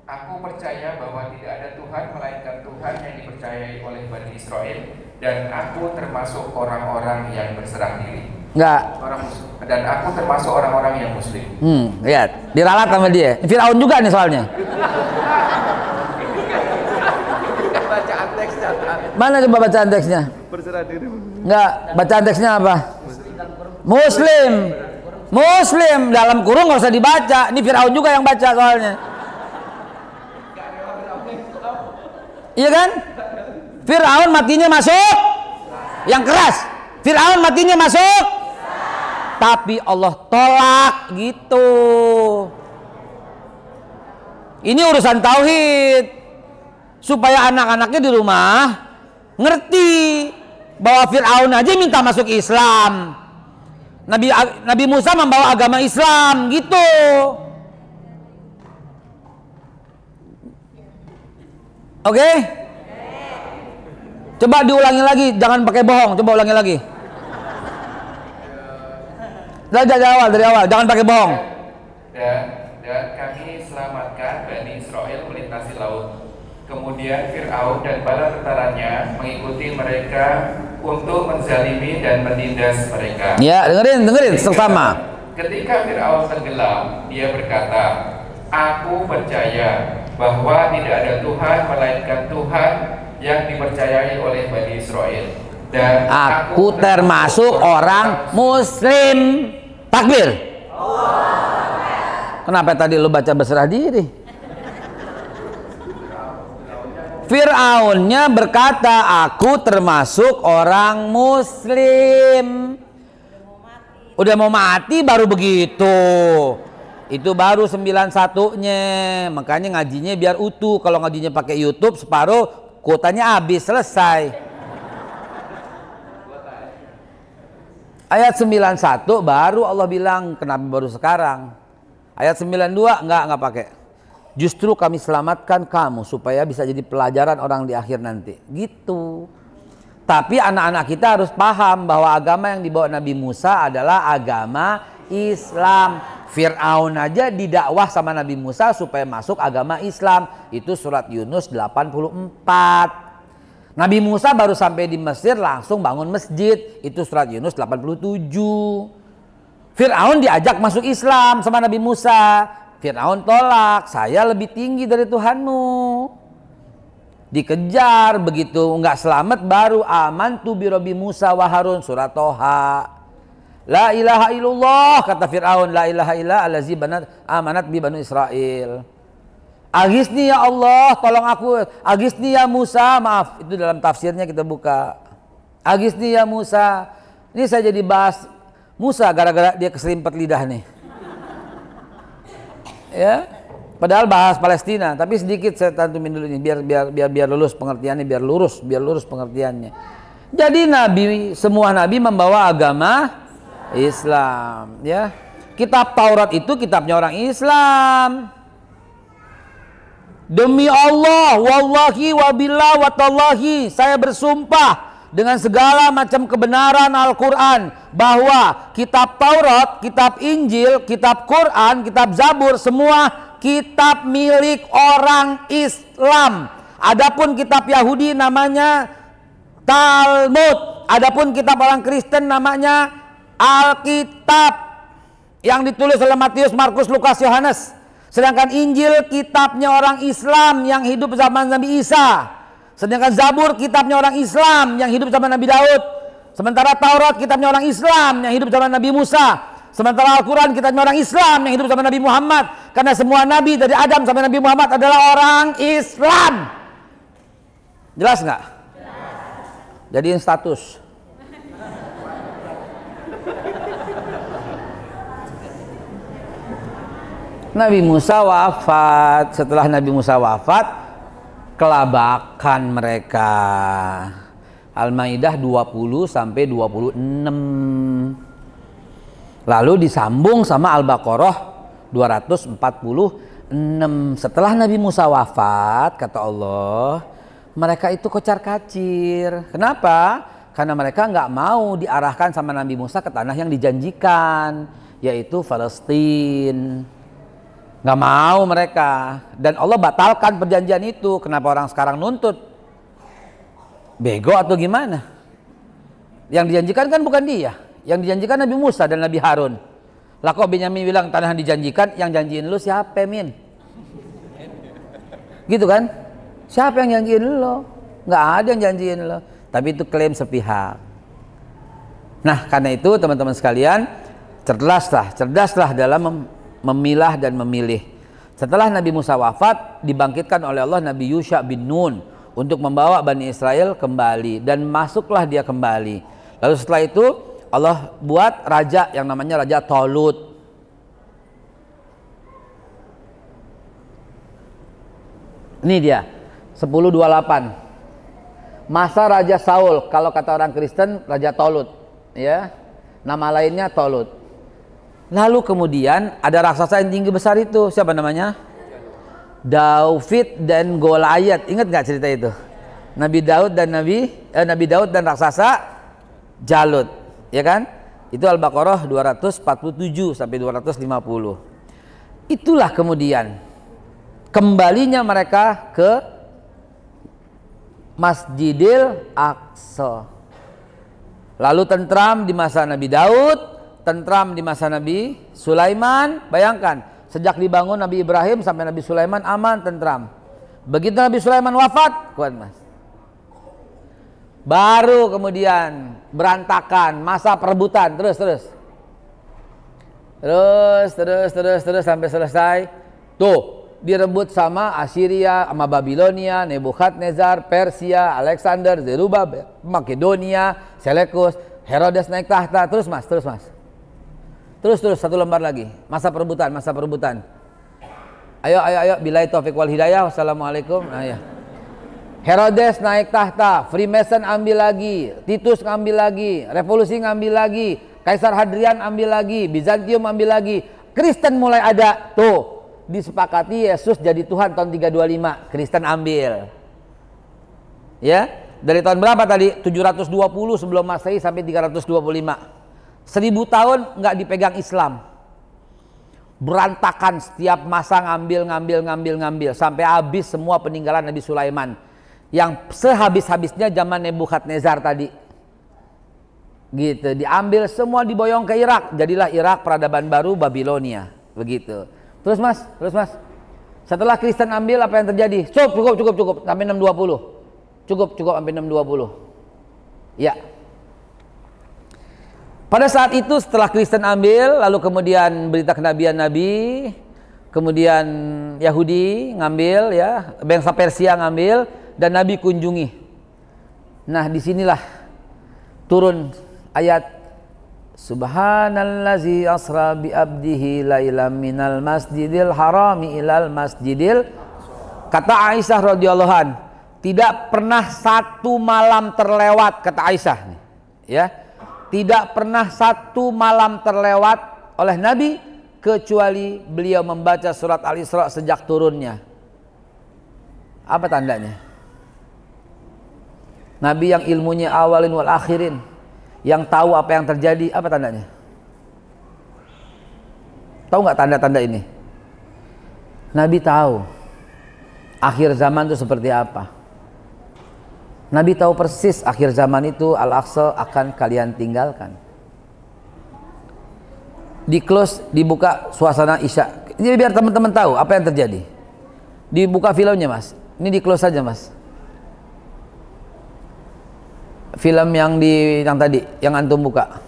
Aku percaya bahwa tidak ada Tuhan melainkan Tuhan yang dipercayai oleh Bani Israel, dan aku termasuk orang-orang yang berserah diri. Enggak. Dan aku termasuk orang-orang yang muslim. Lihat, diralat sama dia. Fir'aun juga nih soalnya. Bacaan teksnya. Mana coba bacaan teksnya? Berserah diri. Enggak, bacaan teksnya apa? Muslim. Muslim dalam kurung nggak usah dibaca. Ini Fir'aun juga yang baca soalnya. Iya kan? Fir'aun matinya masuk. Yang keras. Fir'aun matinya masuk. Tapi Allah tolak gitu. Ini urusan tauhid. Supaya anak-anaknya di rumah ngerti bahwa Fir'aun aja minta masuk Islam. Nabi Musa membawa agama Islam gitu. Oke? Coba diulangi lagi, jangan pakai bohong. Coba ulangi lagi. Dari awal, jangan pakai bohong. Dan kami selamatkan Bani Israel melintasi laut. Kemudian Fir'aun dan bala tentaranya mengikuti mereka untuk menzalimi dan menindas mereka. Ya, dengerin sama. Ketika Fir'aun tenggelam, dia berkata, "Aku percaya bahwa tidak ada Tuhan melainkan Tuhan yang dipercayai oleh Bani Israel, dan aku termasuk orang Muslim." Takbir. Kenapa tadi lu baca berserah diri? Fir'aunnya berkata, "Aku termasuk orang Muslim." Udah mau mati baru begitu. Itu baru 91-nya. Makanya ngajinya biar utuh. Kalau ngajinya pakai YouTube separuh, kuotanya habis, selesai. Ayat 91 baru Allah bilang, kenapa baru sekarang? Ayat 92 enggak pakai. Justru kami selamatkan kamu supaya bisa jadi pelajaran orang di akhir nanti. Gitu. Tapi anak-anak kita harus paham bahwa agama yang dibawa Nabi Musa adalah agama Islam. Fir'aun aja didakwah sama Nabi Musa supaya masuk agama Islam. Itu surat Yunus 84. Nabi Musa baru sampai di Mesir langsung bangun masjid. Itu surat Yunus 87. Fir'aun diajak masuk Islam sama Nabi Musa. Fir'aun tolak, saya lebih tinggi dari Tuhanmu. Dikejar, begitu nggak selamat baru amantu bi Rabbi Musa wa Harun, surat Toha. La ilaha illallah, kata Fir'aun, la ilaha illa allazi amanat bi Banu Israel. Agisni ya Allah, tolong aku. Agisni ya Musa, maaf, itu dalam tafsirnya kita buka. Agisni ya Musa. Ini saya jadi bahas Musa gara-gara dia keselimpet lidah nih. Ya, padahal bahas Palestina, tapi sedikit saya tantumin dulu nih biar lurus pengertiannya, biar lurus pengertiannya. Jadi semua nabi membawa agama Islam, ya. Kitab Taurat itu kitabnya orang Islam. Demi Allah, wallahi wabillah watallahi, saya bersumpah dengan segala macam kebenaran Al-Quran bahwa kitab Taurat, kitab Injil, kitab Quran, kitab Zabur, semua kitab milik orang Islam. Adapun kitab Yahudi namanya Talmud, adapun kitab orang Kristen namanya Alkitab yang ditulis oleh Matius, Markus, Lukas, Yohanes. Sedangkan Injil kitabnya orang Islam yang hidup zaman Nabi Isa. Sedangkan Zabur kitabnya orang Islam yang hidup zaman Nabi Daud. Sementara Taurat kitabnya orang Islam yang hidup zaman Nabi Musa. Sementara Al-Quran kita orang Islam yang hidup sama Nabi Muhammad. Karena semua Nabi dari Adam sampai Nabi Muhammad adalah orang Islam. Jelas nggak? Jadiin status. Nabi Musa wafat. Setelah Nabi Musa wafat, kelabakan mereka. Al-Maidah 20 sampai 26. Lalu disambung sama Al-Baqarah 246. Setelah Nabi Musa wafat, kata Allah, mereka itu kocar-kacir. Kenapa? Karena mereka nggak mau diarahkan sama Nabi Musa ke tanah yang dijanjikan, yaitu Palestina. Nggak mau mereka. Dan Allah batalkan perjanjian itu. Kenapa orang sekarang nuntut? Bego atau gimana? Yang dijanjikan kan bukan dia. Yang dijanjikan Nabi Musa dan Nabi Harun. Lah kok Benyamin bilang tanah yang dijanjikan, yang janjiin lu siapa, Min? Gitu kan? Siapa yang janjiin lu? Nggak ada yang janjiin lu. Tapi itu klaim sepihak. Nah, karena itu teman-teman sekalian, cerdaslah dalam memilah dan memilih. Setelah Nabi Musa wafat, dibangkitkan oleh Allah Nabi Yusha bin Nun untuk membawa Bani Israel kembali, dan masuklah dia kembali. Lalu setelah itu Allah buat raja yang namanya Raja Talut. Ini dia 1028. Masa Raja Saul, kalau kata orang Kristen Raja Talut, ya. Nama lainnya Talut. Lalu kemudian ada raksasa yang tinggi besar itu, siapa namanya? Daud dan Goliat. Ingat nggak cerita itu? Nabi Daud dan raksasa Jalut, ya kan? Itu Al-Baqarah 247 sampai 250. Itulah kemudian kembalinya mereka ke Masjidil Aqsa. Lalu tentram di masa Nabi Daud, tentram di masa Nabi Sulaiman. Bayangkan, sejak dibangun Nabi Ibrahim sampai Nabi Sulaiman aman, tentram. Begitu Nabi Sulaiman wafat, kuat mas, baru kemudian berantakan, masa perebutan, terus sampai selesai. Tuh direbut sama Assyria, sama Babilonia, Nebukadnezar, Persia, Alexander, Zerubabel, Makedonia, Selekus, Herodes naik tahta. Terus Terus satu lembar lagi. Masa perebutan. Ayo. Billahi taufiq wal hidayah. Wassalamualaikum. Nah, ya. Herodes naik tahta, Freemason ambil lagi, Titus ngambil lagi, revolusi ngambil lagi, Kaisar Hadrian ambil lagi, Bizantium ambil lagi, Kristen mulai ada. Tuh, disepakati Yesus jadi Tuhan tahun 325, Kristen ambil. Ya, dari tahun berapa tadi? 720 sebelum Masehi sampai 325. 1000 tahun nggak dipegang Islam. Berantakan, setiap masa ngambil sampai habis semua peninggalan Nabi Sulaiman. Yang sehabis-habisnya zaman Nebukadnezar tadi. Gitu, diambil semua, diboyong ke Irak. Jadilah Irak peradaban baru Babilonia. Begitu. Terus mas. Setelah Kristen ambil, apa yang terjadi? Cukup sampai 620. Cukup sampai 620. Ya. Pada saat itu setelah Kristen ambil, lalu kemudian berita kenabian Nabi, kemudian Yahudi ngambil, ya, bangsa Persia ngambil, dan Nabi kunjungi. Nah, disinilah turun ayat Subhanallazi asra bi abdihi lailam minal masjidil harami ilal masjidil. Kata Aisyah radhiyallahu an, tidak pernah satu malam terlewat, kata Aisyah, ya, tidak pernah satu malam terlewat oleh Nabi kecuali beliau membaca surat Al-Isra sejak turunnya. Apa tandanya? Nabi yang ilmunya awalin wal akhirin, yang tahu apa yang terjadi, apa tandanya? Tahu nggak tanda-tanda ini? Nabi tahu akhir zaman itu seperti apa. Nabi tahu persis akhir zaman itu Al-Aqsa akan kalian tinggalkan. Di close, dibuka suasana Isya. Ini biar teman-teman tahu apa yang terjadi. Dibuka filmnya mas. Ini di close saja mas. Film yang tadi, yang antum buka.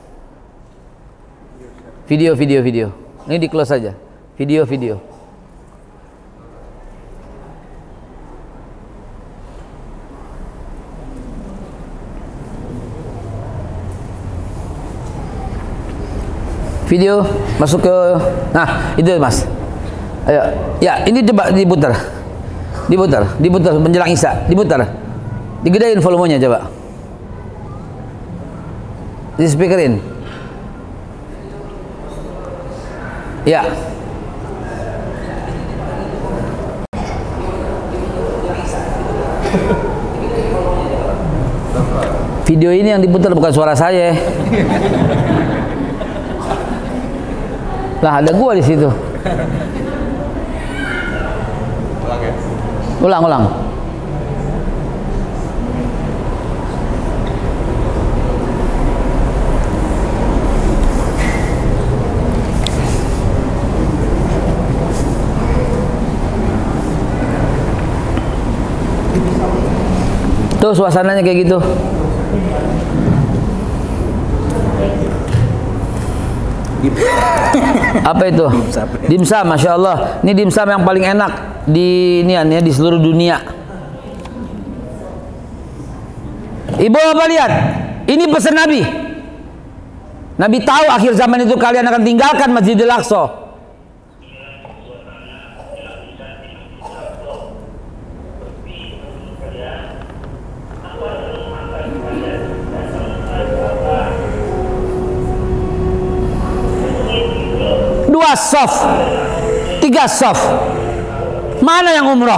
Video. Ini di close saja. Video. Video masuk ke, nah itu mas. Ayo, ya ini coba diputar menjelang Isya, digedein volumenya coba, di speakerin. Ya. Video ini yang diputar bukan suara saya. Lah ada gua di situ. Ulang. Tuh suasananya kayak gitu. Apa itu? Dimsum, masya Allah. Ini dimsum yang paling enak di di seluruh dunia. Ibu apa lihat? Ini pesan Nabi. Nabi tahu akhir zaman itu kalian akan tinggalkan Masjidil Aqsa. Dua soft, 3 soft. Mana yang umroh?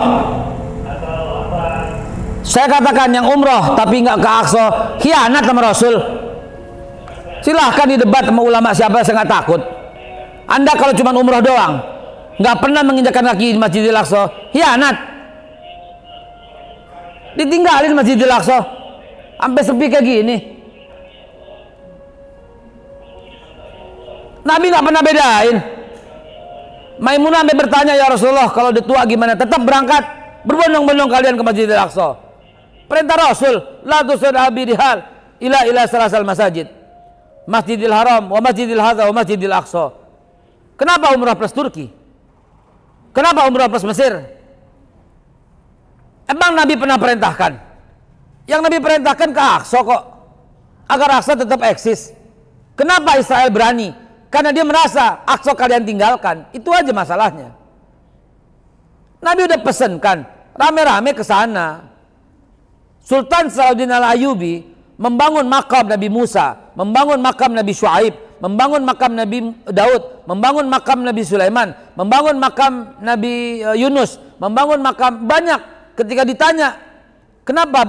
Saya katakan yang umroh tapi nggak ke Aqsa, khianat sama Rasul. Silahkan didebat sama ulama siapa, saya nggak takut. Anda kalau cuma umroh doang, nggak pernah menginjakkan kaki di Masjidil Aqsa, khianat. Ditinggalin Masjidil Aqsa, sampai sepi kayak gini. Nabi nggak pernah bedain. Maimunah sampai bertanya, ya Rasulullah, kalau udah tua gimana? Tetap berangkat, berbondong-bondong kalian ke Masjidil Aqsa. Perintah Rasul, la tusir abidihal ila salasal masajid, Masjidil Haram, wa Masjidil Hadza, wa Masjidil Aqsa. Kenapa umrah plus Turki? Kenapa umrah plus Mesir? Emang Nabi pernah perintahkan? Yang Nabi perintahkan ke Aqsa kok, agar Aqsa tetap eksis. Kenapa Israel berani? Karena dia merasa Aqsa kalian tinggalkan. Itu aja masalahnya. Nabi udah pesenkan rame-rame ke sana. Sultan Salahuddin Al-Ayyubi membangun makam Nabi Musa, membangun makam Nabi Syuaib, membangun makam Nabi Daud, membangun makam Nabi Sulaiman, membangun makam Nabi Yunus, membangun makam banyak. Ketika ditanya, kenapa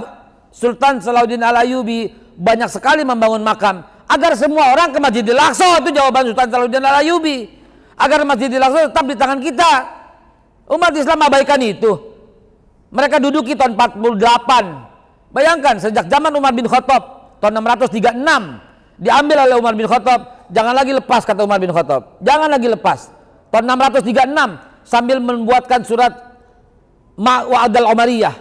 Sultan Salahuddin Al-Ayyubi banyak sekali membangun makam? Agar semua orang ke Masjidil Aqsa. Itu jawaban Sultan Salahuddin Al-Ayyubi. Agar Masjidil Aqsa tetap di tangan kita. Umat Islam abaikan itu. Mereka duduki tahun 48. Bayangkan sejak zaman Umar bin Khattab tahun 636 diambil oleh Umar bin Khattab. Jangan lagi lepas, kata Umar bin Khattab. Jangan lagi lepas. Tahun 636 sambil membuatkan surat Ma'wa'adal Umariyah.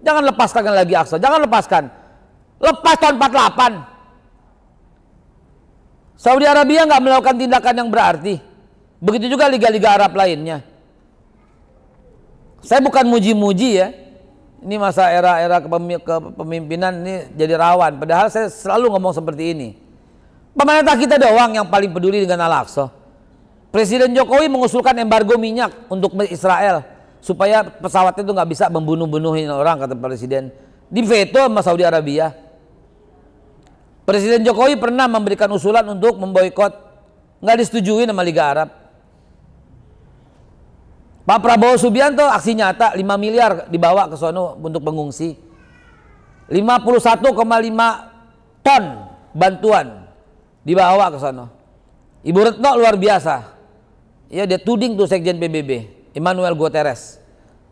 Jangan lepaskan lagi Aqsa. Jangan lepaskan. Lepas tahun 48. Saudi Arabia nggak melakukan tindakan yang berarti. Begitu juga liga-liga Arab lainnya. Saya bukan muji-muji ya. Ini masa era kepemimpinan ini jadi rawan. Padahal saya selalu ngomong seperti ini. Pemerintah kita doang yang paling peduli dengan Al-Aqsa. Presiden Jokowi mengusulkan embargo minyak untuk Israel supaya pesawat itu nggak bisa membunuh-bunuhin orang, kata presiden. Diveto sama Saudi Arabia. Presiden Jokowi pernah memberikan usulan untuk memboikot, nggak disetujui sama Liga Arab. Pak Prabowo Subianto aksi nyata 5 miliar dibawa ke sono untuk pengungsi. 51,5 ton bantuan dibawa ke sono. Ibu Retno luar biasa. Ya, dia tuding tuh Sekjen PBB, Emmanuel Guterres.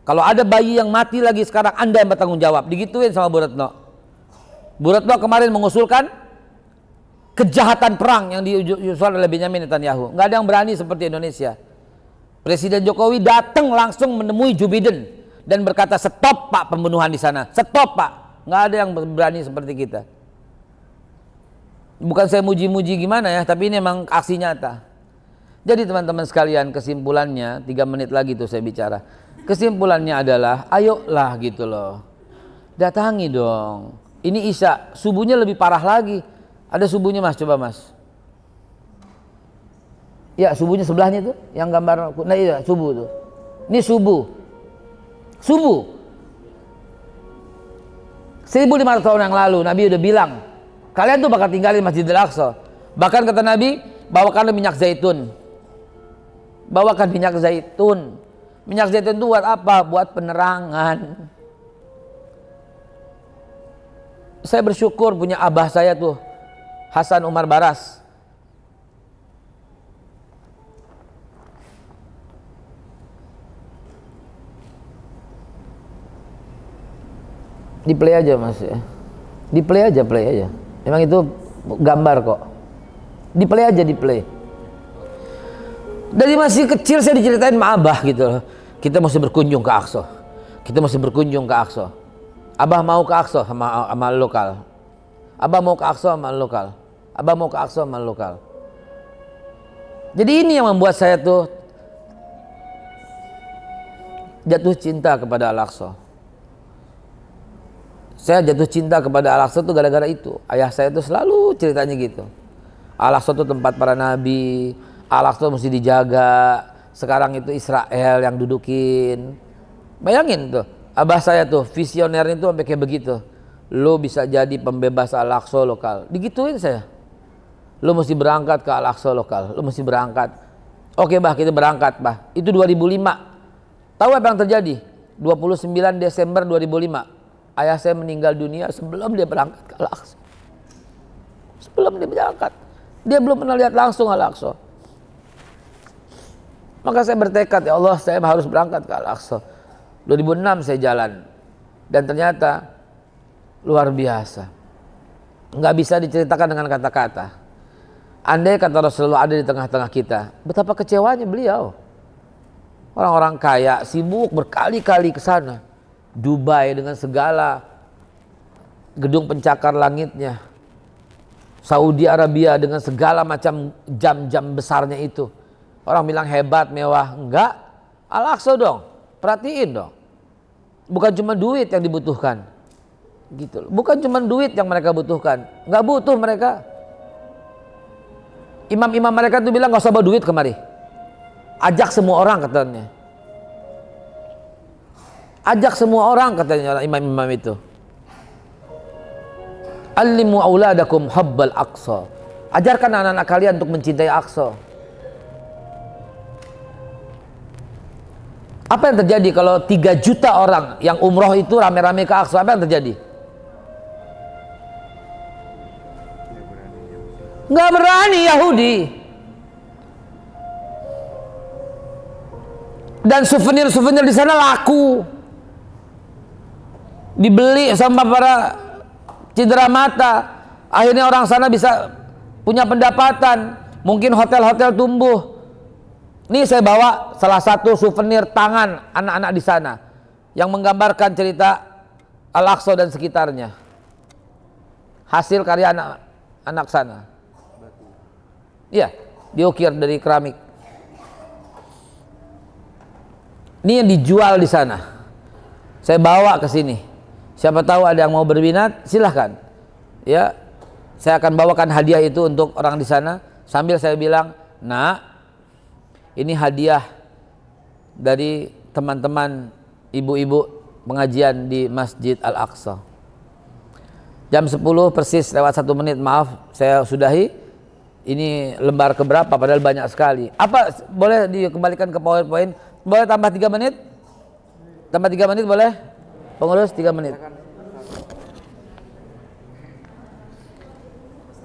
Kalau ada bayi yang mati lagi sekarang, Anda yang bertanggung jawab. Digituin sama Bu Retno. Bu Retno kemarin mengusulkan kejahatan perang yang diusul oleh Benjamin Netanyahu. Nggak ada yang berani seperti Indonesia. Presiden Jokowi datang langsung menemui Joe Biden dan berkata, stop Pak pembunuhan di sana, stop Pak. Nggak ada yang berani seperti kita. Bukan saya muji-muji gimana ya, tapi ini memang aksi nyata. Jadi teman-teman sekalian, kesimpulannya 3 menit lagi tuh saya bicara. Kesimpulannya adalah ayolah gitu loh. Datangi dong. Ini Isya, subuhnya lebih parah lagi. Ada subuhnya Mas, coba Mas. Ya, subuhnya sebelahnya tuh yang gambar. Nah iya, subuh tuh. Ini subuh. Subuh. 1500 tahun yang lalu Nabi udah bilang, kalian tuh bakal tinggal di Masjidil Aqsa. Bahkan kata Nabi, bawakan minyak zaitun. Bawakan minyak zaitun. Minyak zaitun itu buat apa? Buat penerangan. Saya bersyukur punya abah saya tuh, Hasan Umar Baras. Di play aja Mas ya. Di play aja, play aja. Emang itu gambar kok. Di play aja, di play. Dari masih kecil saya diceritain sama abah gitu loh. Kita mesti berkunjung ke Aqsa. Kita mesti berkunjung ke Aqsa. Abah mau ke Aqsa sama lokal. Abah mau ke Aqsa sama lokal. Abah mau ke Aqsa sama lokal. Jadi ini yang membuat saya tuh jatuh cinta kepada Al-Aqsa. Saya jatuh cinta kepada Al-Aqsa itu gara-gara itu. Ayah saya itu selalu ceritanya gitu. Al-Aqsa itu tempat para nabi. Al-Aqsa mesti dijaga. Sekarang itu Israel yang dudukin. Bayangin tuh, abah saya tuh visionernya itu sampai kayak begitu. Lo bisa jadi pembebas Al-Aqsa lokal. Digituin saya. Lo mesti berangkat ke Al-Aqsa lokal. Lo mesti berangkat. Oke bah, kita berangkat bah. Itu 2005. Tahu apa yang terjadi? 29 Desember 2005. Ayah saya meninggal dunia sebelum dia berangkat ke Al-Aqsa. Sebelum dia berangkat. Dia belum pernah lihat langsung Al-Aqsa. Maka saya bertekad, ya Allah, saya harus berangkat ke Al-Aqsa. 2006 saya jalan. Dan ternyata luar biasa. Nggak bisa diceritakan dengan kata-kata. Andai kata Rasulullah ada di tengah-tengah kita, betapa kecewanya beliau. Orang-orang kaya sibuk berkali-kali ke sana. Dubai dengan segala gedung pencakar langitnya. Saudi Arabia dengan segala macam jam-jam besarnya itu. Orang bilang hebat, mewah. Enggak. Al-Aqsa dong. Perhatiin dong. Bukan cuma duit yang dibutuhkan. Gitu loh. Bukan cuma duit yang mereka butuhkan. Enggak butuh mereka. Imam-imam mereka tuh bilang gak usah bawa duit kemari. Ajak semua orang katanya. Ajak semua orang katanya imam-imam itu. Allimu auladakum hubbal Aqsa. Ajarkan anak-anak kalian untuk mencintai Aqsa. Apa yang terjadi kalau 3 juta orang yang umroh itu rame-rame ke Aqsa? Apa yang terjadi? Nggak berani Yahudi. Dan souvenir-souvenir di sana laku. Dibeli sama para cindera mata. Akhirnya orang sana bisa punya pendapatan. Mungkin hotel-hotel tumbuh. Nih saya bawa salah satu souvenir tangan anak-anak di sana yang menggambarkan cerita Al-Aqsa dan sekitarnya. Hasil karya anak-anak sana. Iya, diukir dari keramik. Ini yang dijual di sana. Saya bawa ke sini. Siapa tahu ada yang mau berminat, silahkan. Ya, saya akan bawakan hadiah itu untuk orang di sana. Sambil saya bilang, nak, ini hadiah dari teman-teman ibu-ibu pengajian di Masjid Al-Aqsa. Jam 10 persis lewat 1 menit, maaf saya sudahi. Ini lembar keberapa padahal banyak sekali. Apa boleh dikembalikan ke PowerPoint? Boleh tambah 3 menit? Tambah 3 menit boleh? Pengurus 3 menit.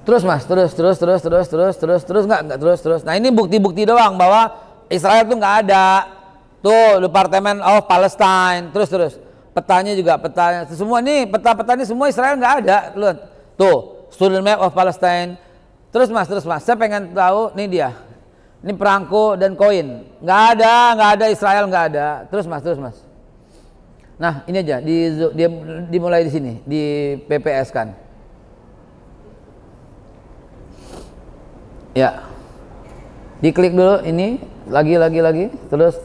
Terus Mas, terus enggak terus. Nah, ini bukti-bukti doang bahwa Israel tuh enggak ada. Tuh, Department of Palestine, terus. Petanya juga petanya. Semua nih, peta-petanya semua Israel enggak ada. Lihat. Tuh, Student Map of Palestine. Terus Mas, saya pengen tahu nih dia. Ini perangko dan koin. Enggak ada Israel enggak ada. Terus Mas. Nah, ini aja dimulai di sini, di PPS kan. Ya. Diklik dulu ini, lagi, terus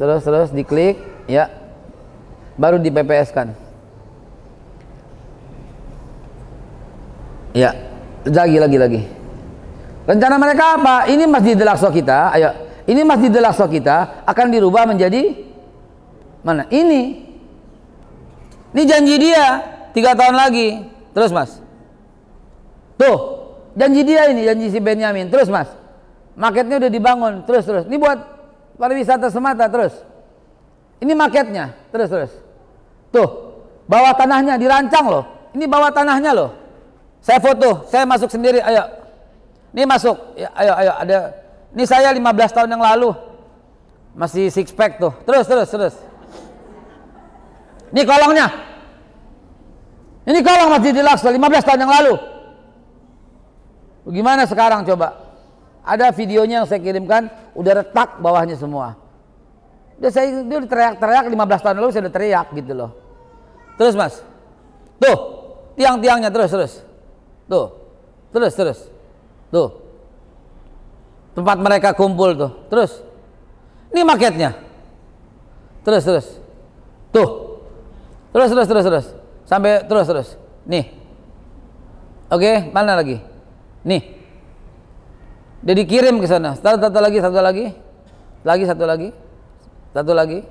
diklik, ya. Baru di PPS kan. Ya, lagi. Rencana mereka apa? Ini Masjidil Aqsa kita, ayo. Ini Masjidil Aqsa kita akan dirubah menjadi mana? Ini janji dia 3 tahun lagi. Terus Mas. Tuh, janji dia ini, janji si Benyamin. Terus Mas. Marketnya udah dibangun. Terus. Ini buat pariwisata semata. Terus. Ini marketnya. Terus. Tuh, bawah tanahnya dirancang loh. Ini bawah tanahnya loh. Saya foto, saya masuk sendiri. Ayo. Ini masuk. Ya, ayo ada. Ini saya 15 tahun yang lalu. Masih six pack tuh. Terus. Ini kolongnya. Ini kolong Masjidil Aqsa 15 tahun yang lalu. Bagaimana sekarang coba? Ada videonya yang saya kirimkan, udah retak bawahnya semua. Dia udah teriak-teriak 15 tahun lalu saya udah teriak gitu loh. Terus Mas. Tuh, tiang-tiangnya terus. Tuh. Terus. Tuh. Tempat mereka kumpul tuh. Terus. Ini marketnya. Terus. Tuh. Terus. Sampai terus. Nih. Oke, mana lagi? Nih. Dia dikirim ke sana. Satu lagi.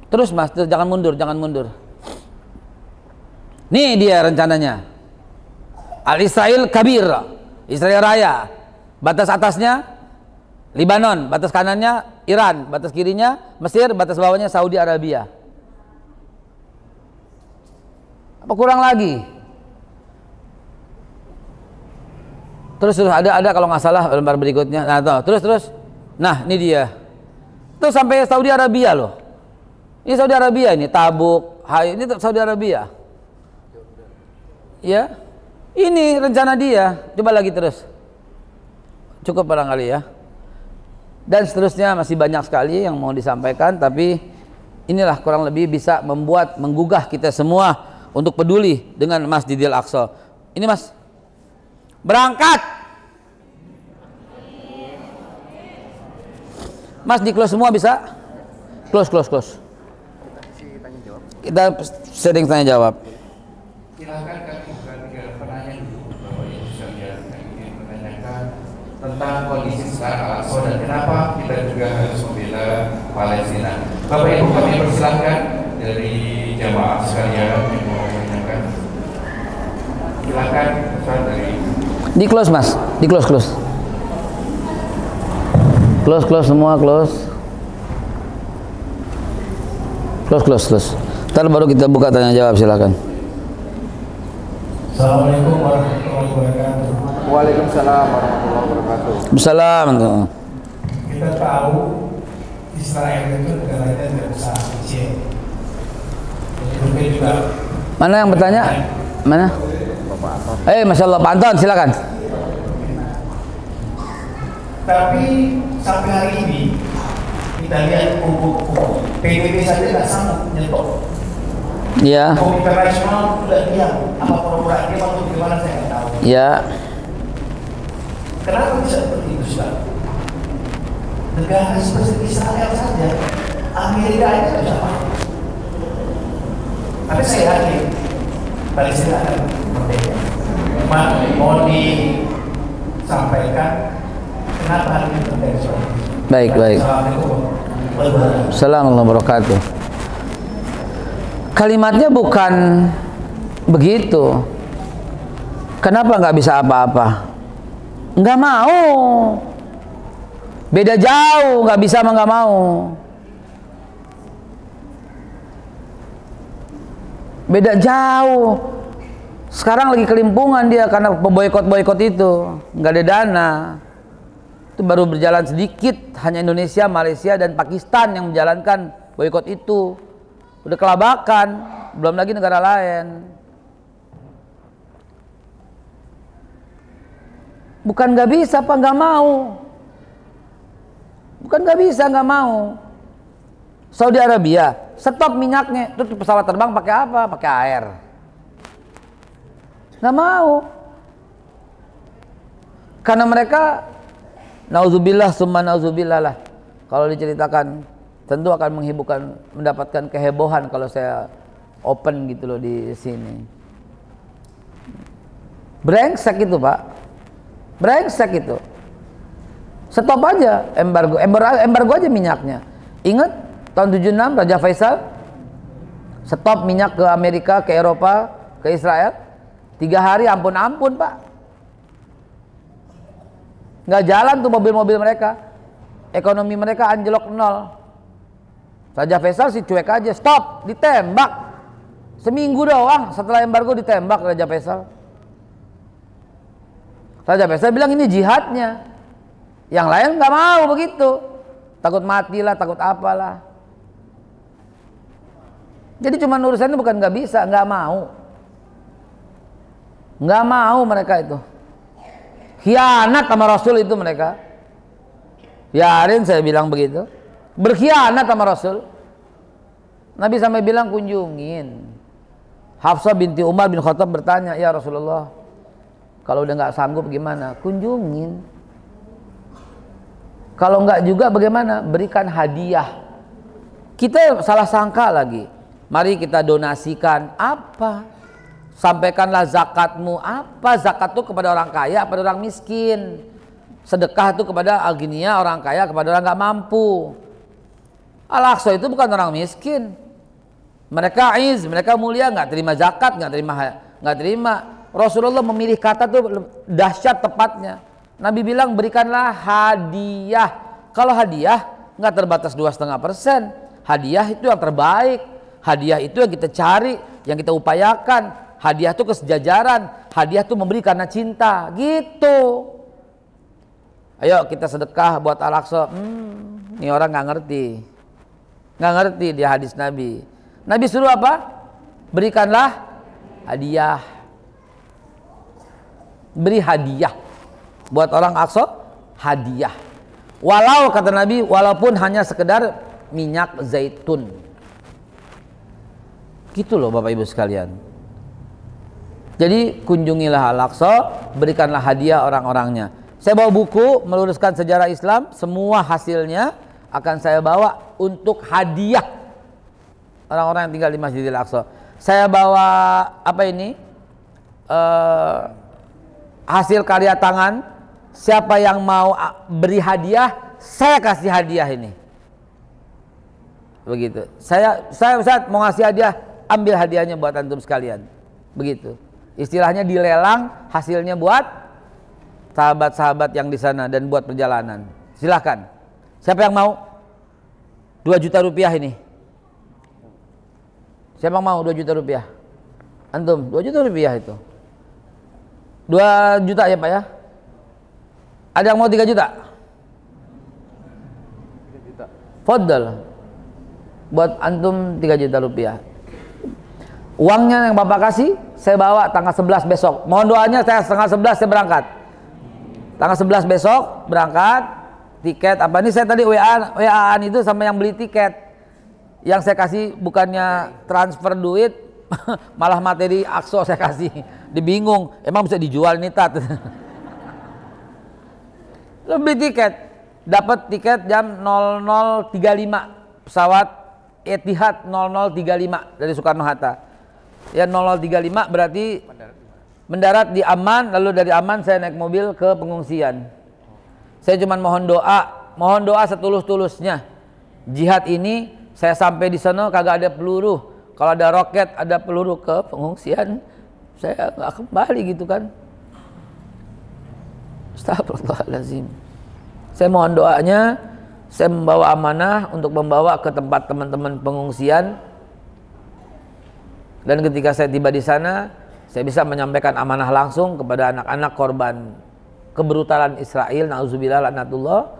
Terus Mas, jangan mundur. Nih dia rencananya. Al-Israel Kabir, Israel Raya. Batas atasnya Libanon, batas kanannya Iran, batas kirinya Mesir, batas bawahnya Saudi Arabia. Apa kurang lagi? Terus ada kalau nggak salah lembar berikutnya. Nah, terus. Nah, ini dia. Terus sampai Saudi Arabia loh. Ini Saudi Arabia ini, Tabuk, ini Saudi Arabia. Ya. Ini rencana dia. Coba lagi terus. Cukup barangkali ya. Dan seterusnya masih banyak sekali yang mau disampaikan, tapi inilah kurang lebih bisa menggugah kita semua untuk peduli dengan Masjidil Aqsa. Ini Mas. Berangkat. Mas di close semua bisa? Close. Kita sering tanya jawab. Silakan kami buka 3 pertanyaan dulu Bapak Ibu sekalian yang ingin menanyakan tentang kondisi sekarang Al-Aqsa dan kenapa kita juga harus membela Palestina. Bapak Ibu kami persilahkan dari jamaah sekalian yang mau menanyakan. Silakan dari Di close Mas, di close. Close semua, close. Ntar baru kita buka tanya jawab, silakan. Assalamualaikum warahmatullahi wabarakatuh. Waalaikumsalam warahmatullahi wabarakatuh. Assalamualaikum. Kita tahu Israel itu negaranya tidak besar, kecil. Jadi juga. Mana yang bertanya? Mana? Masya Allah, Pak Anton, silakan. Tapi sampai hari ini kita lihat kubu PBB saja nggak sanggup nyetok. Ya. Hukum internasional sudah diam. Apa pura-pura diam atau gimana saya nggak tahu. Ya. Kenapa bisa seperti itu, Ustaz? Negara seperti Israel saja, Amerika itu bisa apa? Tapi saya yakin Palestina akan merdeka. Mau disampaikan kenapa hal ini terjadi seperti itu. Baik. Assalamualaikum warahmatullahi wabarakatuh. Kalimatnya bukan begitu. Kenapa nggak bisa apa-apa? Nggak mau. Beda jauh, nggak bisa sama nggak mau. Beda jauh. Sekarang lagi kelimpungan dia karena boykot itu, nggak ada dana. Itu baru berjalan sedikit, hanya Indonesia, Malaysia, dan Pakistan yang menjalankan boykot itu. Udah kelabakan, belum lagi negara lain. Bukan nggak bisa, apa nggak mau? Bukan nggak bisa, nggak mau. Saudi Arabia stop minyaknya, terus pesawat terbang pakai apa? Pakai air. Nggak mau. Karena mereka Nauzubillah summa nauzubillah lah. Kalau diceritakan tentu akan mendapatkan kehebohan kalau saya open gitu loh di sini. Brengsek itu Pak, brengsek itu. Stop aja embargo aja minyaknya. Ingat tahun 76 Raja Faisal stop minyak ke Amerika, ke Eropa, ke Israel 3 hari, ampun Pak, nggak jalan tuh mobil-mobil mereka, ekonomi mereka anjlok nol. Raja Faisal sih cuek aja, stop, ditembak seminggu doang setelah embargo, ditembak Raja Faisal. Raja Faisal bilang ini jihadnya, yang lain nggak mau begitu, takut mati lah, takut apalah. Jadi cuma urusannya bukan nggak bisa, nggak mau mereka itu. Khianat sama Rasul itu mereka. Biarin saya bilang begitu. Berkhianat sama Rasul. Nabi sampai bilang kunjungin. Hafsah binti Umar bin Khattab bertanya, ya Rasulullah, kalau udah nggak sanggup gimana? Kunjungin. Kalau nggak juga bagaimana? Berikan hadiah. Kita salah sangka lagi. Mari kita donasikan apa? Sampaikanlah zakatmu. Apa zakat itu kepada orang kaya, kepada orang miskin. Sedekah itu kepada agniya, orang kaya, kepada orang nggak mampu. Al-Aqsa itu bukan orang miskin. Mereka mereka mulia, nggak terima zakat, nggak terima. Rasulullah memilih kata tuh dahsyat tepatnya. Nabi bilang berikanlah hadiah. Kalau hadiah nggak terbatas 2,5%. Hadiah itu yang terbaik. Hadiah itu yang kita cari, yang kita upayakan. Hadiah itu kesejajaran. Hadiah itu memberi karena cinta. Gitu. Ayo kita sedekah buat Al-Aqsa. Ini orang nggak ngerti dia hadis Nabi. Nabi suruh apa? Berikanlah hadiah. Beri hadiah buat orang Aqsa, hadiah. Walau kata Nabi, walaupun hanya sekedar minyak zaitun. Gitu loh Bapak Ibu sekalian. Jadi kunjungilah Al-Aqsa, berikanlah hadiah orang-orangnya. Saya bawa buku meluruskan sejarah Islam, semua hasilnya akan saya bawa untuk hadiah orang-orang yang tinggal di Masjidil Aqsa. Saya bawa apa ini? Hasil karya tangan. Siapa yang mau beri hadiah, saya kasih hadiah ini. Begitu. Saya Ustaz mau ngasih hadiah, ambil hadiahnya buat antum sekalian. Begitu. Istilahnya dilelang, hasilnya buat sahabat-sahabat yang di sana dan buat perjalanan. Silahkan. Siapa yang mau? 2 juta rupiah ini. Siapa yang mau 2 juta rupiah? Antum, 2 juta rupiah itu. 2 juta ya Pak ya? Ada yang mau 3 juta? 3 juta. Fadal. Buat antum 3 juta rupiah. Uangnya yang Bapak kasih, saya bawa tanggal 11 besok. Mohon doanya, saya tanggal 11 saya berangkat. Tanggal 11 besok berangkat. Tiket apa ini saya tadi WA-an itu sama yang beli tiket. Yang saya kasih bukannya transfer duit, malah materi Aqsa saya kasih. Dibingung, emang bisa dijual nih Tat. Lo beli tiket, dapat tiket jam 00.35 pesawat Etihad 00.35 dari Soekarno-Hatta. Ya 00.35 berarti mendarat di Amman, lalu dari Amman saya naik mobil ke pengungsian. Saya cuma mohon doa setulus-tulusnya. Jihad ini saya sampai di sana kagak ada peluru. Kalau ada roket, ada peluru ke pengungsian, saya nggak kembali gitu kan. Astagfirullahaladzim. Saya mohon doanya. Saya membawa amanah untuk membawa ke tempat teman-teman pengungsian. Dan ketika saya tiba di sana, saya bisa menyampaikan amanah langsung kepada anak-anak korban kebrutalan Israel, na'udzubillah laknatullah.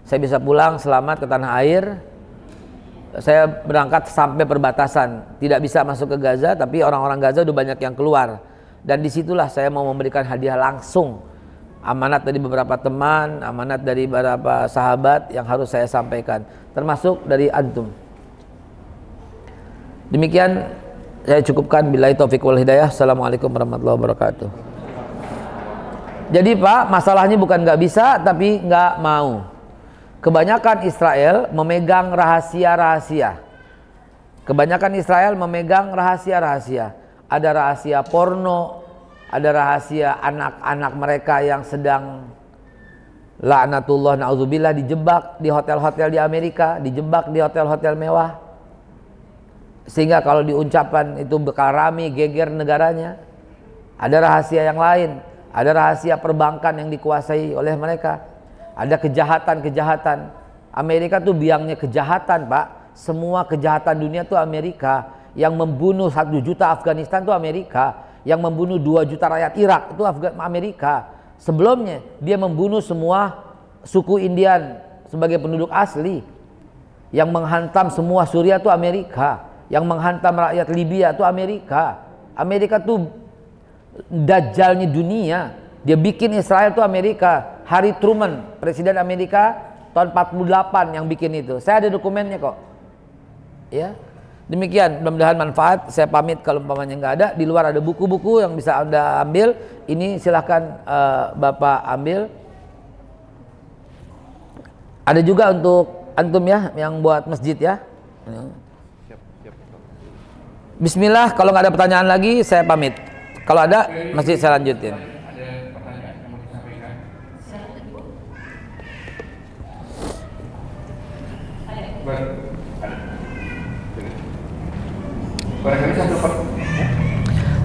Saya bisa pulang selamat ke tanah air. Saya berangkat sampai perbatasan, tidak bisa masuk ke Gaza, tapi orang-orang Gaza udah banyak yang keluar. Dan disitulah saya mau memberikan hadiah langsung. Amanat dari beberapa teman, amanat dari beberapa sahabat yang harus saya sampaikan, termasuk dari antum. Demikian saya cukupkan. Billahi taufiq wal hidayah. Assalamualaikum warahmatullahi wabarakatuh. Jadi Pak, masalahnya bukan nggak bisa, tapi nggak mau. Kebanyakan Israel memegang rahasia-rahasia. Kebanyakan Israel memegang rahasia-rahasia. Ada rahasia porno, ada rahasia anak-anak mereka yang sedang laknatullah na'udzubillah dijebak di hotel-hotel di Amerika, dijebak di hotel-hotel mewah. Sehingga kalau diucapkan itu bakal rame geger negaranya. Ada rahasia yang lain. Ada rahasia perbankan yang dikuasai oleh mereka. Ada kejahatan-kejahatan. Amerika tuh biangnya kejahatan, Pak. Semua kejahatan dunia tuh Amerika. Yang membunuh 1 juta Afghanistan tuh Amerika. Yang membunuh 2 juta rakyat Irak itu Amerika. Sebelumnya dia membunuh semua suku Indian sebagai penduduk asli. Yang menghantam semua Suriah tuh Amerika. Yang menghantam rakyat Libya tuh Amerika. Amerika tuh dajjalnya dunia. Dia bikin Israel itu Amerika. Harry Truman, presiden Amerika tahun 48 yang bikin itu. Saya ada dokumennya kok. Ya. Demikian, mudah-mudahan manfaat. Saya pamit kalau umpamanya nggak ada. Di luar ada buku-buku yang bisa Anda ambil. Ini silahkan Bapak ambil. Ada juga untuk antum ya, yang buat masjid ya. Bismillah, kalau nggak ada pertanyaan lagi saya pamit. Kalau ada, masjid saya lanjutin. Ada pertanyaan yang mau disampaikan? Barangkali satu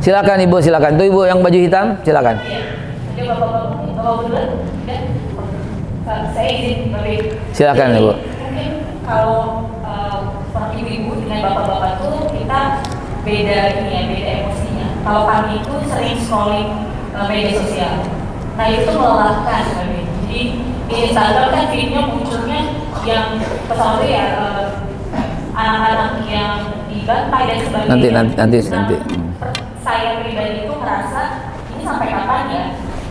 Silakan Ibu, silakan. Tuh Ibu yang baju hitam, silakan. Iya. Bapak duluan. Saya izin balik. Silakan Ibu. Mungkin kalau ibu-ibu dengan bapak-bapak tuh kita beda ini ya, beda emosinya. Kalau kami itu sering scrolling media sosial. Nah itu melelahkan kami. Jadi di Instagram kan feednya munculnya yang pesawat ya anak-anak yang dibantai dan sebagainya. Nanti. Saya pribadi itu merasa ini sampai kapan ya?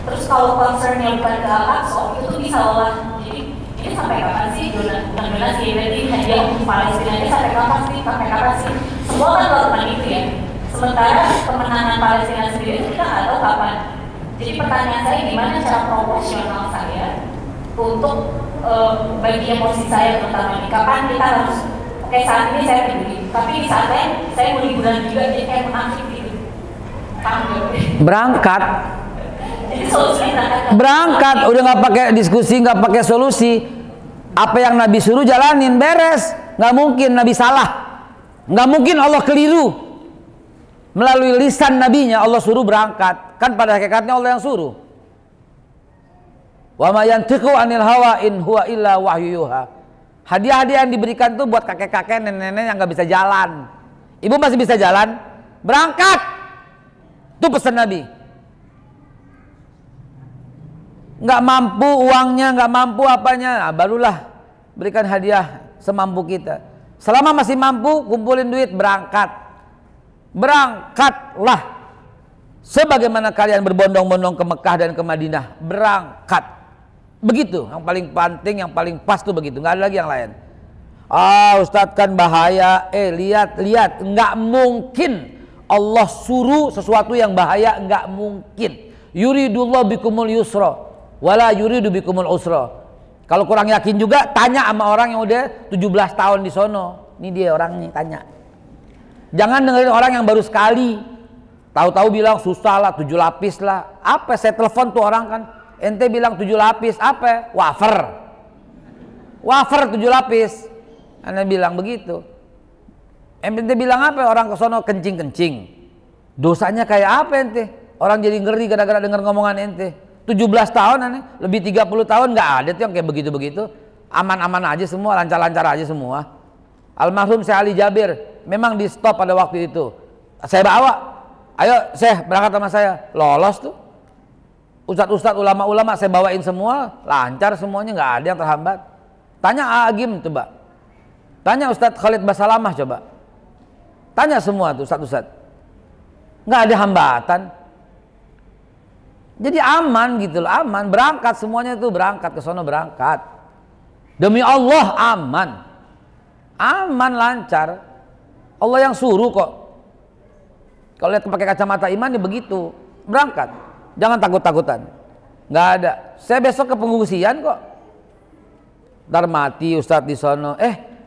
Terus kalau concernnya bukan ke Al-Aqsa itu bisa lelah. Jadi ini sampai kapan sih donasi berarti hadiah untuk Palestina ini sampai kapan sih? Semua kan melakukan itu ya. Sementara kemenangan Palestina sendiri kita nggak tahu kapan. Jadi pertanyaan saya gimana cara proporsional saya untuk bagi emosi saya terutama ini. Kapan kita harus saat ini saya peduli, tapi di saat lain saya mau liburan juga jadi kayak menafik gitu. Berangkat. Jadi solusinya berangkat, udah nggak pakai diskusi, nggak pakai solusi. Apa yang Nabi suruh jalanin, beres. Nggak mungkin Nabi salah, nggak mungkin Allah keliru. Melalui lisan Nabinya Allah suruh berangkat. Kan pada hakikatnya Allah yang suruh. Wa ma yantiqu anil hawa in huwa illa wahyu yuha. Hadiah-hadiah yang diberikan tuh buat kakek-kakek, nenek-nenek yang nggak bisa jalan. Ibu masih bisa jalan, berangkat. Itu pesan Nabi. Nggak mampu uangnya, nggak mampu apanya, nah, barulah berikan hadiah semampu kita. Selama masih mampu, kumpulin duit, berangkat. Berangkatlah. Sebagaimana kalian berbondong-bondong ke Mekah dan ke Madinah, berangkat. Begitu, yang paling penting, yang paling pas tuh begitu, nggak ada lagi yang lain. Ustadz kan bahaya. Lihat, nggak mungkin Allah suruh sesuatu yang bahaya, nggak mungkin. Yuridullah bikumul yusra, wala yuridu bikumul usra. Kalau kurang yakin juga, tanya sama orang yang udah 17 tahun di sono. Ini dia orangnya, tanya. Jangan dengerin orang yang baru sekali. Tahu-tahu bilang susah lah, 7 lapis lah. Apa? Saya telepon tuh orang kan. Ente bilang 7 lapis, apa? Wafer 7 lapis. Anda bilang begitu. Ente bilang apa? Orang ke sono kencing-kencing. Dosanya kayak apa ente? Orang jadi ngeri gara-gara dengar ngomongan ente. 17 tahun aneh, lebih 30 tahun nggak ada tuh yang kayak begitu-begitu. Aman-aman aja semua, lancar-lancar aja semua. Almarhum Syekh Ali Jabir memang di stop pada waktu itu. Saya bawa, ayo Syekh berangkat sama saya. Lolos tuh. Ustadz-ustadz, ulama-ulama saya bawain semua, lancar semuanya, nggak ada yang terhambat. Tanya Agim coba. Tanya Ustadz Khalid Basalamah coba. Tanya semua tuh ustadz-ustadz. Nggak ada hambatan. Jadi aman gitu loh, aman. Berangkat semuanya tuh, berangkat ke sono, berangkat. Demi Allah aman. Aman, lancar. Allah yang suruh kok. Kalau lihat pakai kacamata iman ya begitu. Berangkat. Jangan takut-takutan. Nggak ada. Saya besok ke pengungsian kok. Ntar mati Ustadz di sono.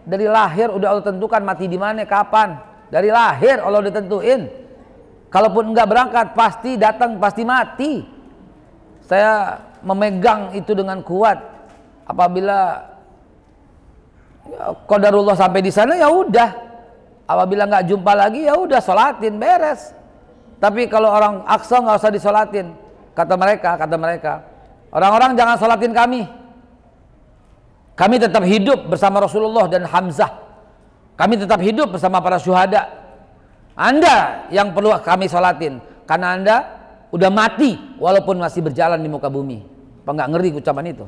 Dari lahir udah Allah tentukan mati di mana, kapan. Dari lahir Allah udah tentuin. Kalaupun enggak berangkat pasti datang, pasti mati. Saya memegang itu dengan kuat. Apabila qadarullah sampai di sana ya udah. Apabila nggak jumpa lagi ya udah, sholatin beres. Tapi kalau orang Aqsa nggak usah disolatin, kata mereka. Orang-orang jangan sholatin kami. Kami tetap hidup bersama Rasulullah dan Hamzah. Kami tetap hidup bersama para syuhada. Anda yang perlu kami sholatin, karena Anda udah mati walaupun masih berjalan di muka bumi. Apa nggak ngeri ucapan itu?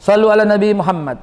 Shallu ala Nabi Muhammad.